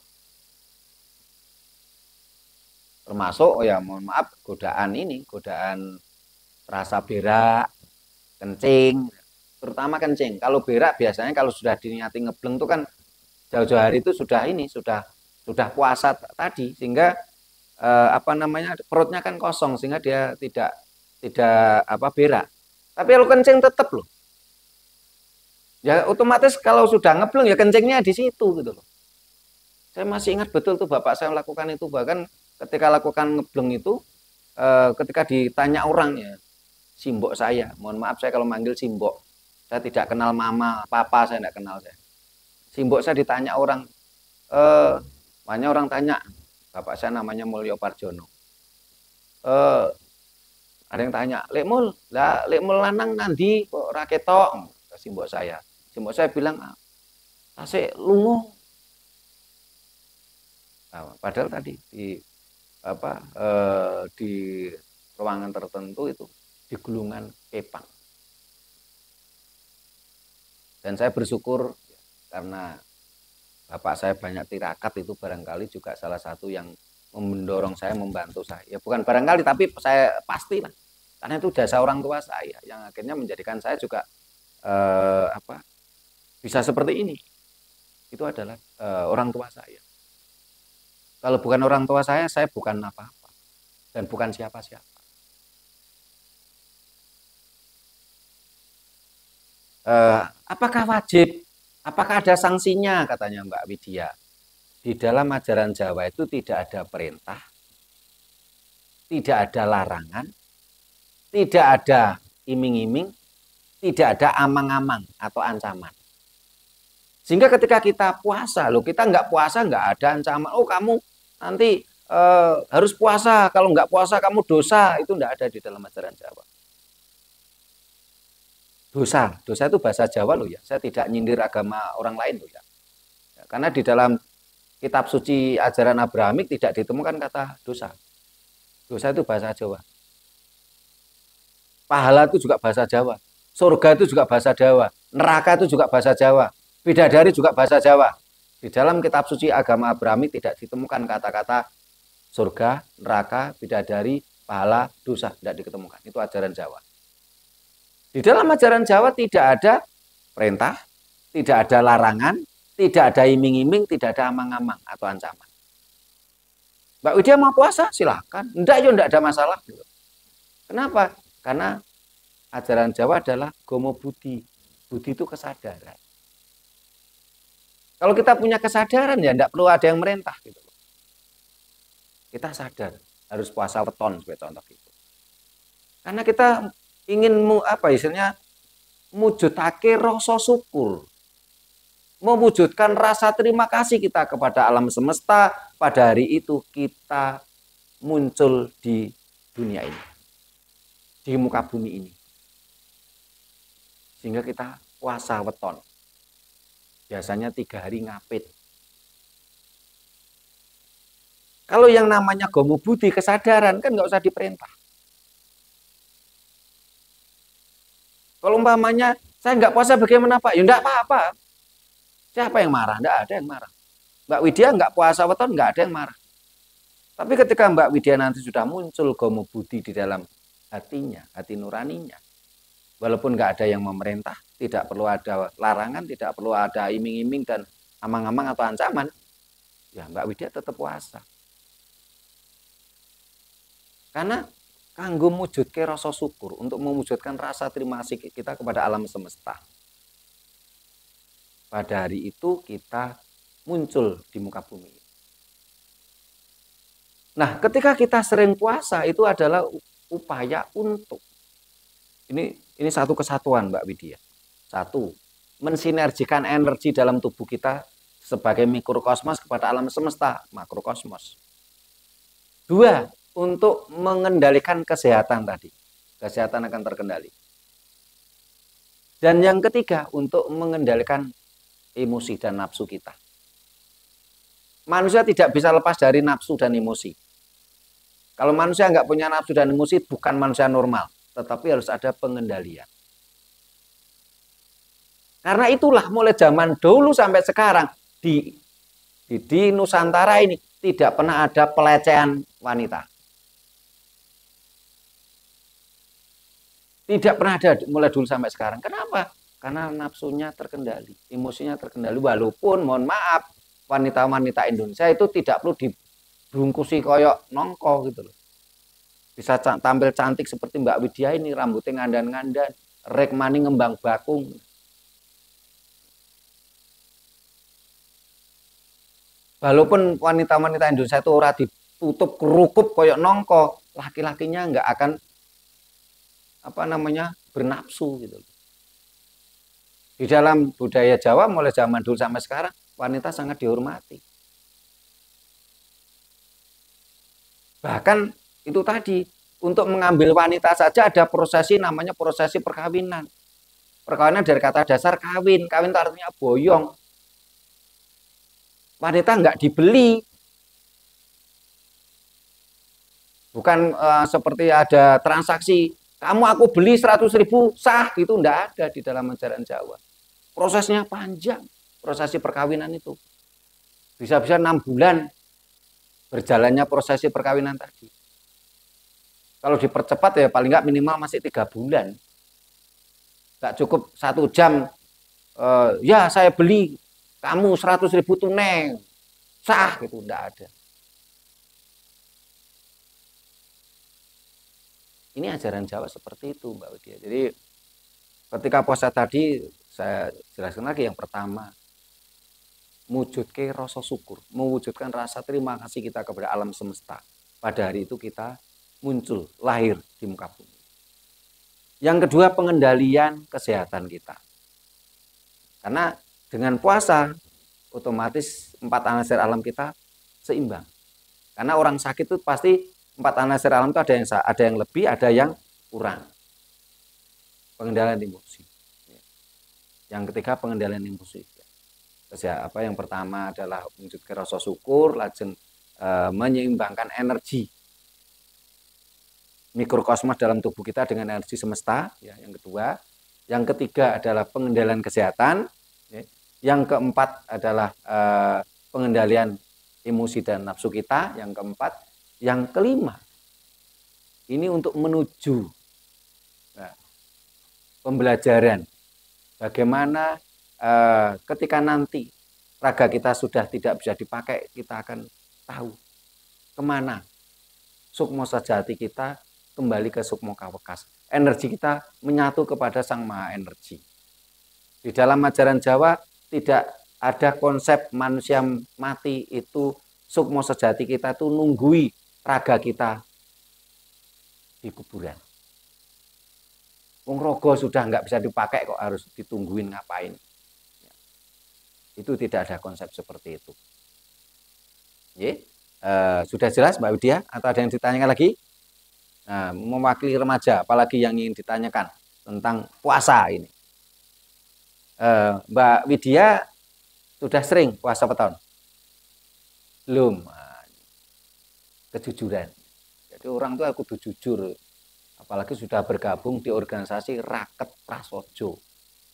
Termasuk mohon maaf godaan rasa berak, kencing, terutama kencing. Kalau berak biasanya kalau sudah diniati ngebleng itu kan jauh-jauh hari itu sudah puasa tadi sehingga perutnya kan kosong sehingga dia tidak berak. Tapi kalau kencing tetap loh. Ya otomatis kalau sudah ngebleng ya kencingnya di situ gitu loh. Saya masih ingat betul tuh bapak saya melakukan itu, bahkan ketika lakukan ngebleng itu ketika ditanya orang ya, simbok saya, mohon maaf saya kalau manggil simbok, saya tidak kenal mama, papa saya tidak kenal saya. Simbok saya ditanya orang, banyak orang tanya, bapak saya namanya Mulyo Parjono. Ada yang tanya, lekmul lanang nandi kok raketok, simbok saya. Simbok saya bilang, tasik lungo. Nah, padahal tadi di ruangan tertentu itu di gulungan kepang. Dan saya bersyukur karena bapak saya banyak tirakat itu barangkali juga salah satu yang mendorong saya, membantu saya. Ya bukan barangkali tapi saya pastilah. Karena itu jasa orang tua saya yang akhirnya menjadikan saya juga bisa seperti ini. Itu adalah orang tua saya. Kalau bukan orang tua saya bukan apa-apa dan bukan siapa-siapa. Apakah wajib? Apakah ada sanksinya? Katanya Mbak Widya. Di dalam ajaran Jawa itu tidak ada perintah, tidak ada larangan, tidak ada iming-iming, tidak ada amang-amang atau ancaman. Sehingga ketika kita puasa, kita nggak puasa nggak ada ancaman. Oh kamu nanti harus puasa, kalau nggak puasa kamu dosa. Itu nggak ada di dalam ajaran Jawa. Dosa itu bahasa Jawa loh ya. Saya tidak nyindir agama orang lain loh ya. Karena di dalam kitab suci ajaran Abrahamik tidak ditemukan kata dosa. Dosa itu bahasa Jawa. Pahala itu juga bahasa Jawa. Surga itu juga bahasa Jawa. Neraka itu juga bahasa Jawa. Bidadari juga bahasa Jawa. Di dalam kitab suci agama Abrahamik tidak ditemukan kata-kata surga, neraka, bidadari, pahala, dosa. Tidak ditemukan. Itu ajaran Jawa. Di dalam ajaran Jawa tidak ada perintah, tidak ada larangan, tidak ada iming-iming, tidak ada amang-amang atau ancaman. Mbak Widya mau puasa, silahkan. Enggak, ya enggak ada masalah. Kenapa? Karena ajaran Jawa adalah gomo budi. Budi itu kesadaran. Kalau kita punya kesadaran ya enggak perlu ada yang merintah gitu. Kita sadar harus puasa weton sebagai contoh gitu. Karena kita ingin istilahnya mujudake rasa syukur. Mewujudkan rasa terima kasih kita kepada alam semesta pada hari itu kita muncul di dunia ini. Di muka bumi ini. Sehingga kita puasa weton. Biasanya 3 hari ngapit. Kalau yang namanya gomo budi, kesadaran, kan nggak usah diperintah. Kalau umpamanya, saya nggak puasa bagaimana Pak? Ya nggak apa-apa. Siapa yang marah? Nggak ada yang marah. Mbak Widya nggak puasa weton, nggak ada yang marah. Tapi ketika Mbak Widya nanti sudah muncul gomo budi di dalam hatinya, hati nuraninya, walaupun nggak ada yang memerintah, tidak perlu ada larangan, tidak perlu ada iming-iming dan amang-amang atau ancaman, ya Mbak Widya tetap puasa. Karena kanggo mujudke rasa syukur, untuk mewujudkan rasa terima kasih kita kepada alam semesta. Pada hari itu kita muncul di muka bumi. Nah, ketika kita sering puasa itu adalah upaya untuk ini satu kesatuan Mbak Widya. Satu, mensinergikan energi dalam tubuh kita sebagai mikrokosmos kepada alam semesta, makrokosmos. 2, untuk mengendalikan kesehatan tadi. Kesehatan akan terkendali. Dan yang ketiga, untuk mengendalikan emosi dan nafsu kita. Manusia tidak bisa lepas dari nafsu dan emosi. Kalau manusia nggak punya nafsu dan emosi, bukan manusia normal. Tetapi harus ada pengendalian. Karena itulah mulai zaman dulu sampai sekarang di Nusantara ini tidak pernah ada pelecehan wanita. Tidak pernah ada mulai dulu sampai sekarang. Kenapa? Karena nafsunya terkendali, emosinya terkendali. Walaupun mohon maaf, wanita-wanita Indonesia itu tidak perlu dibungkusi koyok nongko gitu loh. Bisa tampil cantik seperti Mbak Widya ini, rambutnya ngandan-ngandan, rek mani ngembang bakung. Walaupun wanita-wanita Indonesia itu ora ditutup kerukup koyok nongko, laki-lakinya nggak akan bernafsu gitu. Di dalam budaya Jawa mulai zaman dulu sampai sekarang wanita sangat dihormati. Bahkan itu tadi untuk mengambil wanita saja ada prosesi namanya prosesi perkawinan. Perkawinan dari kata dasar kawin. Kawin itu artinya boyong. Wanita nggak dibeli. Bukan seperti ada transaksi. Kamu aku beli 100.000 sah, itu enggak ada di dalam ajaran Jawa. Prosesnya panjang, prosesi perkawinan itu. Bisa-bisa 6 bulan berjalannya prosesi perkawinan tadi. Kalau dipercepat ya paling enggak minimal masih 3 bulan. Enggak cukup 1 jam, ya saya beli kamu 100.000 tunai, sah, gitu, enggak ada. Ini ajaran Jawa seperti itu Mbak Widya. Jadi ketika puasa tadi saya jelaskan lagi yang pertama, mewujudkan rasa syukur, mewujudkan rasa terima kasih kita kepada alam semesta. Pada hari itu kita muncul, lahir di muka bumi. Yang kedua, pengendalian kesehatan kita. Karena dengan puasa otomatis 4 anasir alam kita seimbang. Karena orang sakit itu pasti 4 anasir alam itu ada yang lebih, ada yang kurang. Pengendalian emosi. Yang ketiga, pengendalian emosi. Yang pertama adalah mewujudkan rasa syukur, lajeng menyeimbangkan energi mikrokosmos dalam tubuh kita dengan energi semesta. Ya, yang kedua, yang ketiga adalah pengendalian kesehatan. Ya. Yang keempat adalah pengendalian emosi dan nafsu kita. Yang keempat. Yang kelima, ini untuk menuju pembelajaran bagaimana ketika nanti raga kita sudah tidak bisa dipakai, kita akan tahu kemana sukmo sejati kita kembali ke sukmo kawekas. Energi kita menyatu kepada Sang Maha Energi. Di dalam ajaran Jawa tidak ada konsep manusia mati itu sukmo sejati kita itu nunggui raga kita di kuburan. Wong rogo sudah nggak bisa dipakai kok harus ditungguin ngapain. Itu tidak ada konsep seperti itu. Sudah jelas Mbak Widya atau ada yang ditanyakan lagi? Nah, mewakili remaja, apalagi yang ingin ditanyakan tentang puasa ini. Mbak Widya sudah sering puasa weton? Belum. Kejujuran. Jadi orang itu kudu jujur. Apalagi sudah bergabung di organisasi Raket Prasojo.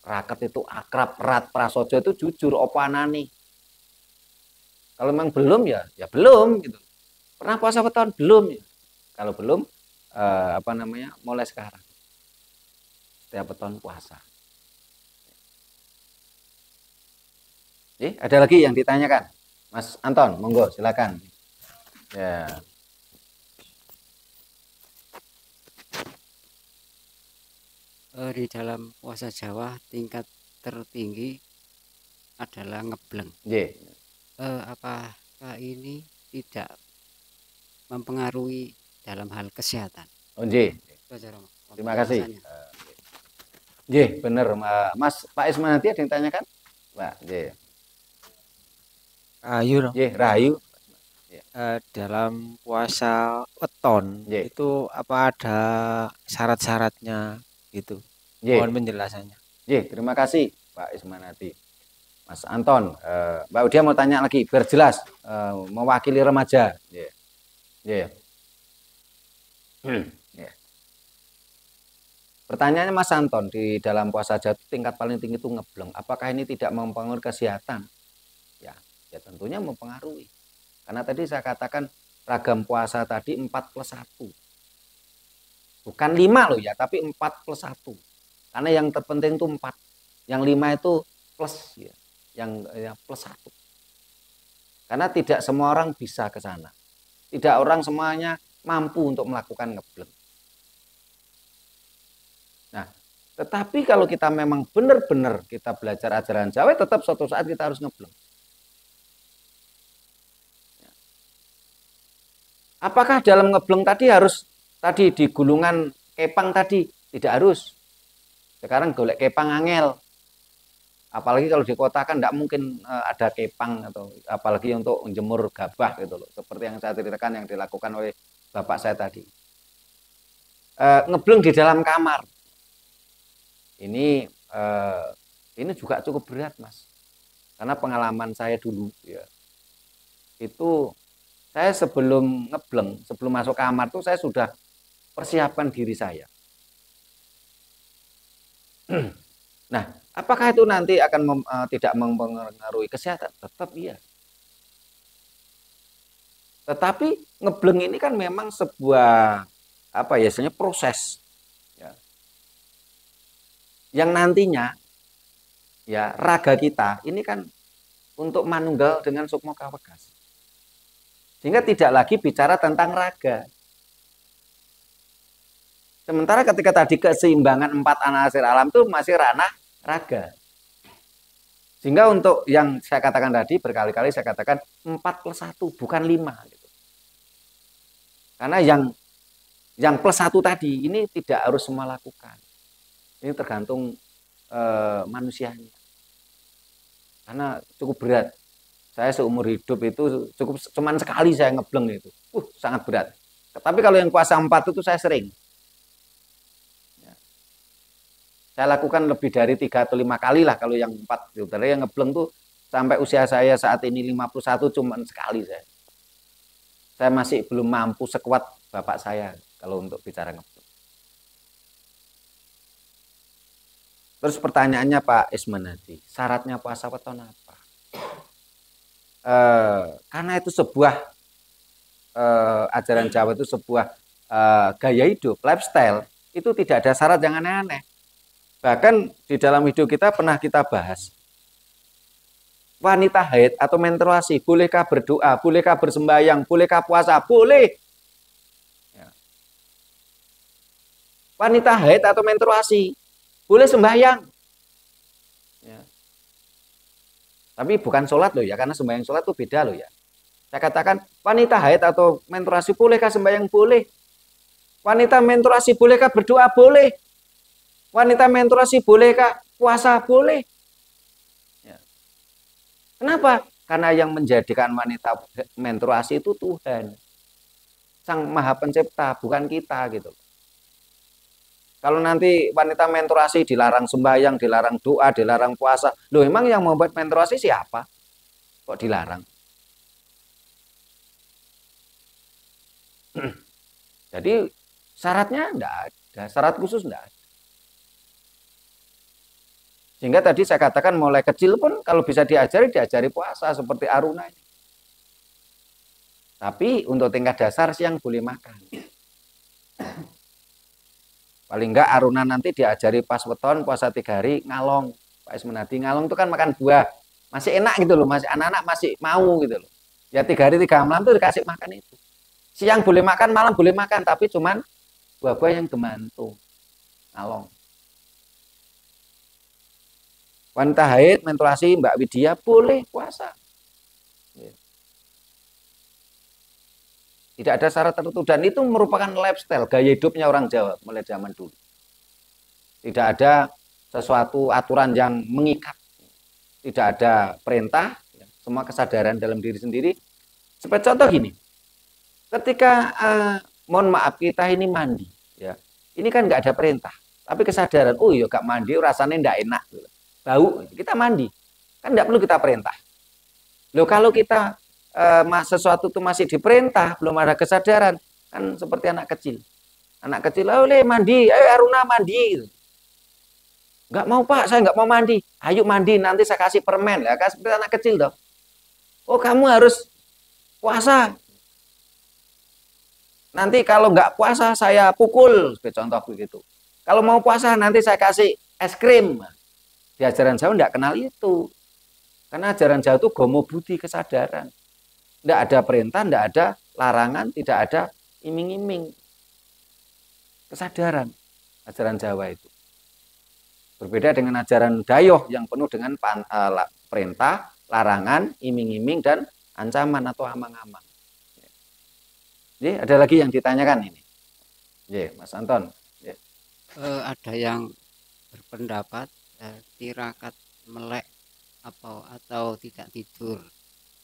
Raket itu akrab, erat, prasojo itu jujur, apa anani. Kalau memang belum ya belum gitu. Pernah puasa weton? Belum ya. Kalau belum mulai sekarang. Setiap weton puasa. Ada lagi yang ditanyakan? Mas Anton, monggo silakan. Ya. Di dalam puasa Jawa tingkat tertinggi adalah ngebleng. Apakah ini tidak mempengaruhi dalam hal kesehatan? Terima kasih. Benar Mas Pak Isman nanti ada yang tanyakan? Pak, Rahayu. Dalam puasa weton itu apa ada syarat-syaratnya gitu? Mohon penjelasannya. Terima kasih Pak Ismanati. Mas Anton, Mbak Widya mau tanya lagi biar jelas, mewakili remaja. Pertanyaannya Mas Anton, di dalam puasa Jawa tingkat paling tinggi itu ngebleng. Apakah ini tidak mempengaruhi kesehatan? Ya tentunya mempengaruhi. Karena tadi saya katakan ragam puasa tadi 4+1. Bukan 5 loh ya, tapi 4+1. Karena yang terpenting itu 4. Yang 5 itu plus ya. Yang +1. Karena tidak semua orang bisa ke sana. Tidak orang semuanya mampu untuk melakukan ngebleng. Nah, tetapi kalau kita memang benar-benar kita belajar ajaran Jawa, tetap suatu saat kita harus ngebleng. Apakah dalam ngebleng tadi harus di gulungan kepang tadi? Tidak harus. Sekarang golek kepang angel. Apalagi kalau di kota kan tidak mungkin ada kepang atau apalagi untuk menjemur gabah gitu loh. Seperti yang saya ceritakan yang dilakukan oleh bapak saya tadi. Ngebleng di dalam kamar. Ini juga cukup berat Mas. Karena pengalaman saya dulu ya. Itu saya sebelum ngebleng, sebelum masuk kamar tuh saya sudah persiapkan diri saya. Nah, apakah itu nanti akan tidak mempengaruhi kesehatan? Tetap iya. Tetapi ngebleng ini kan memang sebuah proses ya. Yang nantinya ya raga kita ini kan untuk manunggal dengan sukmo kawekas. Sehingga tidak lagi bicara tentang raga. Sementara ketika tadi keseimbangan 4 anasir alam itu masih ranah raga. Sehingga untuk yang saya katakan tadi, berkali-kali saya katakan 4+1, bukan 5. Gitu. Karena yang +1 tadi, ini tidak harus semua lakukan. Ini tergantung manusianya. Karena cukup berat. Saya seumur hidup itu cuman sekali saya ngebleng itu. Sangat berat. Tapi kalau yang puasa 4 itu saya sering. Ya. Saya lakukan lebih dari 3 atau 5 kali lah kalau yang 4. Dari yang ngebleng tuh sampai usia saya saat ini 51 cuman sekali saya. Saya masih belum mampu sekuat bapak saya kalau untuk bicara ngebleng. Terus pertanyaannya Pak Ismanadi, syaratnya puasa weton apa? Karena itu sebuah ajaran Jawa itu sebuah gaya hidup, lifestyle, itu tidak ada syarat yang aneh-aneh. Bahkan di dalam hidup kita pernah kita bahas. wanita haid atau menstruasi, bolehkah berdoa, bolehkah bersembahyang, bolehkah puasa? Boleh. Ya. Wanita haid atau menstruasi, boleh sembahyang. Ya. Tapi bukan sholat loh ya, karena sembahyang sholat itu beda loh ya. Saya katakan wanita haid atau menstruasi bolehkah sembahyang? Boleh. Wanita menstruasi bolehkah berdoa? Boleh. Wanita menstruasi bolehkah puasa? Boleh. Ya. Kenapa? Karena yang menjadikan wanita menstruasi itu Tuhan. Sang Maha Pencipta, bukan kita gitu. Kalau nanti wanita menstruasi dilarang sembahyang, dilarang doa, dilarang puasa, loh emang yang membuat menstruasi siapa? Kok dilarang? Jadi syaratnya enggak ada, syarat khusus enggak ada. Sehingga tadi saya katakan mulai kecil pun kalau bisa diajari puasa seperti Aruna ini. Tapi untuk tingkat dasar siang boleh makan. Paling enggak Aruna nanti diajari pas weton puasa 3 hari ngalong. Pak Ismenadi ngalong itu kan makan buah. Masih enak gitu loh, masih anak-anak masih mau gitu loh. Ya 3 hari 3 malam tuh dikasih makan itu. Siang boleh makan, malam boleh makan, tapi cuman buah-buah yang gemantung. Ngalong. Wanita haid, menstruasi, Mbak Widya boleh puasa. Tidak ada syarat tertentu dan itu merupakan lifestyle, gaya hidupnya orang Jawa mulai zaman dulu. Tidak ada sesuatu aturan yang mengikat. Tidak ada perintah, semua kesadaran dalam diri sendiri. Seperti contoh gini. Ketika mohon maaf kita ini mandi, ya. Ini kan nggak ada perintah, tapi kesadaran, oh iya gak mandi rasanya ndak enak. Bau, kita mandi. Kan tidak perlu kita perintah. Loh kalau kita sesuatu itu masih diperintah, belum ada kesadaran, kan seperti anak kecil. Anak kecil, oleh mandi, ayo Aruna mandi. Enggak mau Pak, saya nggak mau mandi. Ayo mandi, nanti saya kasih permen. Ya, kan seperti anak kecil dong. Oh kamu harus puasa. Nanti kalau nggak puasa saya pukul, sebagai contoh begitu. Kalau mau puasa nanti saya kasih es krim. Di ajaran Jawa tidak kenal itu. Karena ajaran Jawa itu gomo budi, kesadaran. Tidak ada perintah, tidak ada larangan, tidak ada iming-iming. Kesadaran ajaran Jawa itu. Berbeda dengan ajaran Dayoh yang penuh dengan perintah, larangan, iming-iming, dan ancaman atau amang-amang. Jadi ada lagi yang ditanyakan ini. Mas Anton. Ada yang berpendapat tirakat melek atau tidak tidur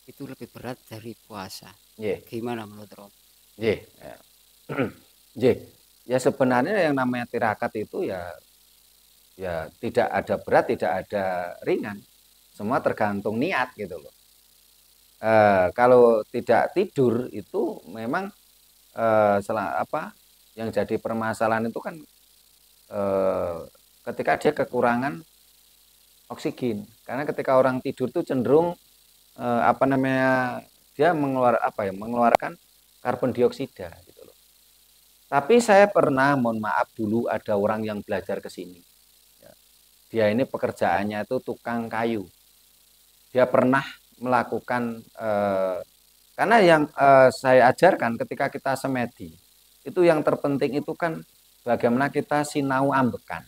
itu lebih berat dari puasa. Gimana menurut Romo? Ya sebenarnya yang namanya tirakat itu ya tidak ada berat, tidak ada ringan. Semua tergantung niat gitu loh. Kalau tidak tidur itu memang yang jadi permasalahan itu kan ketika dia kekurangan oksigen, karena ketika orang tidur itu cenderung dia mengeluarkan karbon dioksida gitu loh. Tapi saya pernah, mohon maaf dulu ada orang yang belajar ke sini. Dia ini pekerjaannya itu tukang kayu. Dia pernah melakukan karena yang saya ajarkan ketika kita semedi itu yang terpenting itu kan bagaimana kita sinau ambekan.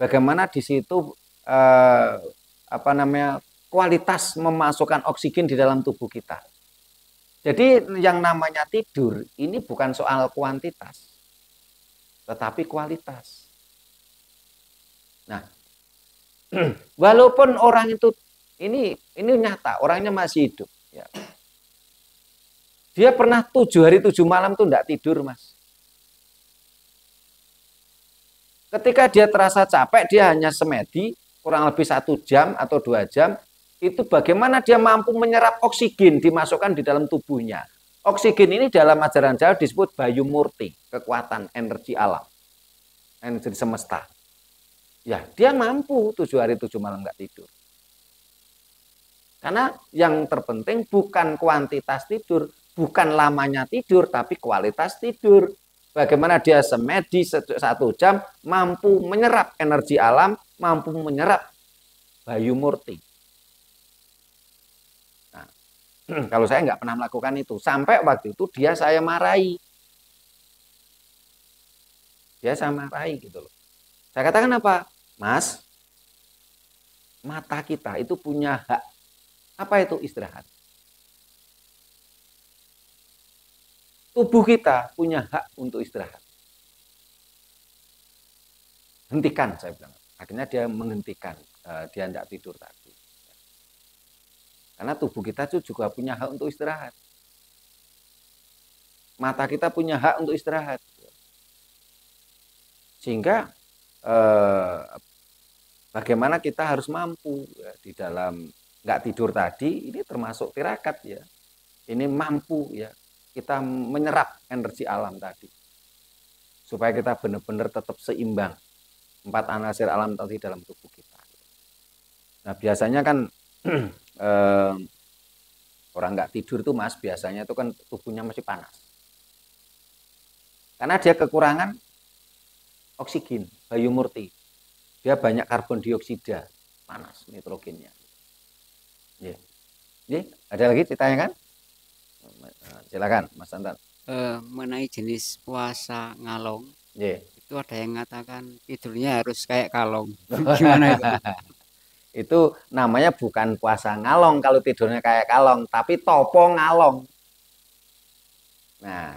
Bagaimana di situ kualitas memasukkan oksigen di dalam tubuh kita. Jadi yang namanya tidur ini bukan soal kuantitas, tetapi kualitas. Nah, walaupun orang itu ini nyata, orangnya masih hidup. Ya. Dia pernah 7 hari 7 malam tuh enggak tidur, Mas. Ketika dia terasa capek, dia hanya semedi kurang lebih 1 jam atau 2 jam, itu bagaimana dia mampu menyerap oksigen dimasukkan di dalam tubuhnya. Oksigen ini dalam ajaran Jawa disebut bayu murti, kekuatan energi alam, energi semesta. Ya, dia mampu 7 hari 7 malam enggak tidur. Karena yang terpenting bukan kuantitas tidur, bukan lamanya tidur, tapi kualitas tidur. Bagaimana dia semedi 1 jam mampu menyerap energi alam, mampu menyerap bayu murti. Kalau saya nggak pernah melakukan itu. Sampai waktu itu dia saya marahi. Dia saya marahi gitu loh. Saya katakan apa? Mas, mata kita itu punya hak. Apa itu istirahat? Tubuh kita punya hak untuk istirahat. Hentikan, saya bilang. Akhirnya dia menghentikan. Dia tidak tidur tadi. Karena tubuh kita itu juga punya hak untuk istirahat. Mata kita punya hak untuk istirahat. Sehingga bagaimana kita harus mampu ya, di dalam nggak tidur tadi, ini termasuk tirakat ya. Ini mampu ya, kita menyerap energi alam tadi. Supaya kita benar-benar tetap seimbang. 4 anasir alam tadi dalam tubuh kita. Nah biasanya kan orang nggak tidur tuh Mas, biasanya itu kan tubuhnya masih panas. Karena dia kekurangan oksigen, bayu murti. Dia banyak karbon dioksida, panas nitrogennya. Ya. Ada lagi ditanya kan? Silakan Mas Santan. Mengenai jenis puasa ngalong, itu ada yang mengatakan tidurnya harus kayak kalong. Gimana itu? Itu namanya bukan puasa ngalong kalau tidurnya kayak kalong, tapi topo ngalong. Nah,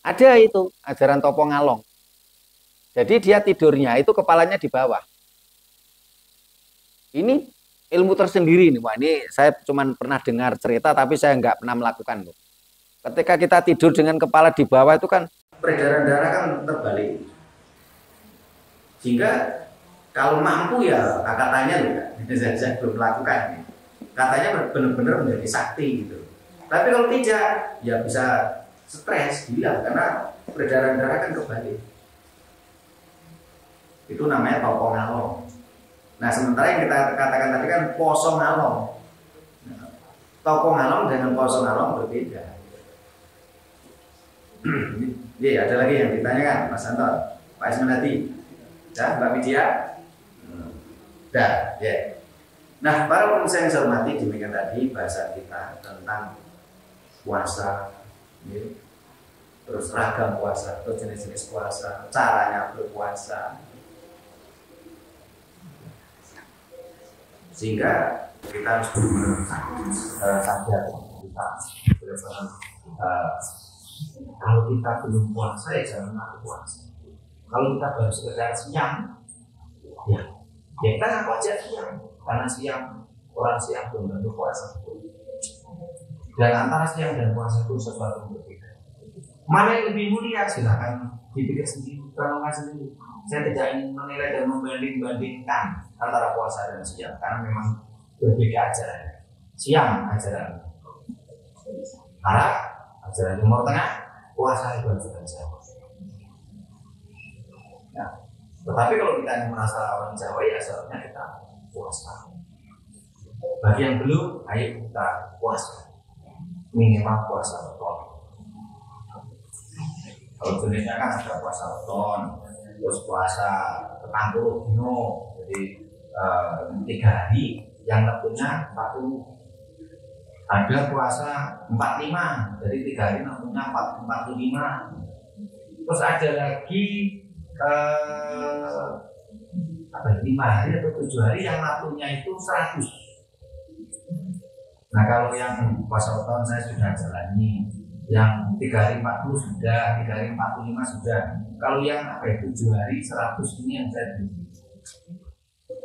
ada itu ajaran topo ngalong. Jadi dia tidurnya itu kepalanya di bawah. Ini ilmu tersendiri nih. Wah, ini saya cuma pernah dengar cerita tapi saya nggak pernah melakukan. Ketika kita tidur dengan kepala di bawah itu kan peredaran darah kan terbalik. Sehingga kalau mampu ya katanya loh ya, saya belum melakukan. Katanya benar-benar menjadi sakti gitu. Tapi kalau tidak ya bisa stres gila karena peredaran darah kan kebalik. Itu namanya topo ngalong. Nah sementara yang kita katakan tadi kan poso ngalong. Nah, topo ngalong dengan poso ngalong berbeda. Iya, ada lagi yang ditanyakan Mas Anton, Pak Ismanati, ya, Mbak Widya, dah, ya. Nah, para pemirsa yang saya hormati, demikian tadi bahasa kita tentang puasa, ya. Terus ragam puasa, atau jenis-jenis puasa, caranya berpuasa, sehingga kita harus benar-benar sadar kita kalau kita belum puasa ya jangan ngaku puasa. Kalau kita baru sekedar siang, ya kita ngaku aja siang. Karena siang, orang siang belum tentu puasa. Dan antara siang dan puasa itu sesuatu yang berbeda. Mana yang lebih mulia silakan dipikir sendiri, renungkan sendiri. Saya tidak ingin menilai dan membanding-bandingkan antara puasa dan siang karena memang berbeda ajaran. Siang ajaran Arab, ajaran Timur Tengah, puasa itu ajaran Jawa. Nah, tetapi kalau kita merasa orang Jawa ya seharusnya kita puasa. Bagi yang belum, ayo kita puasa. Minimal puasa beton. Kalau jenisnya kan ada puasa beton, terus puasa 40 dino, jadi 3 hari, yang tentunya 40. Ada puasa 45, jadi 3 hari tentunya 45. Terus ada lagi 5 hari atau 7 hari yang waktunya itu 100. Nah kalau yang puasa beton saya sudah jalani, yang 3 hari 40 sudah, 3 hari 45 sudah. Kalau yang 7 hari 100 ini yang saya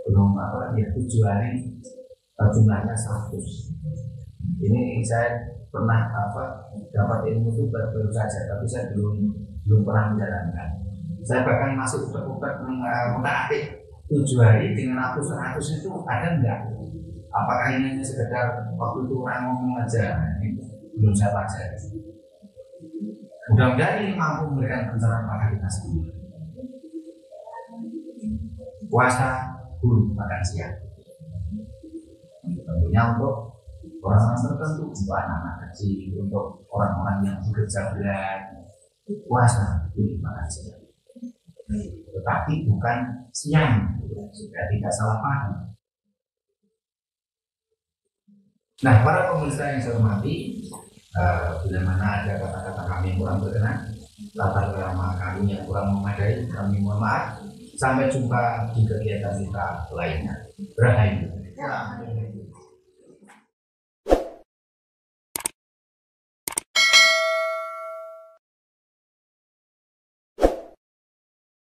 belum ya 7 hari jumlahnya 100. Ini saya pernah dapat ilmu itu baru saja, tapi saya belum pernah menjalankan. Saya bahkan masih utak-utak mengatik 7 hari dengan 100 itu ada enggak? Apakah ini hanya sekedar waktu itu orang ngomong aja? Ini belum saya pelajari. Mudah-mudahan ini mampu memberikan pencerahan pada kita semua. Puasa dulu makan siang. Tentunya untuk orang-orang tertentu, untuk anak-anak kecil, untuk orang-orang yang bekerja berat, puasa dulu makan siang. Tetapi bukan siang, supaya tidak salah paham. Nah, para pemirsa yang saya hormati, bila mana ada kata-kata kami yang kurang berkenan, latar belakang kami yang kurang memadai, kami mohon maaf. Sampai jumpa di kegiatan kita lainnya. Rahayu.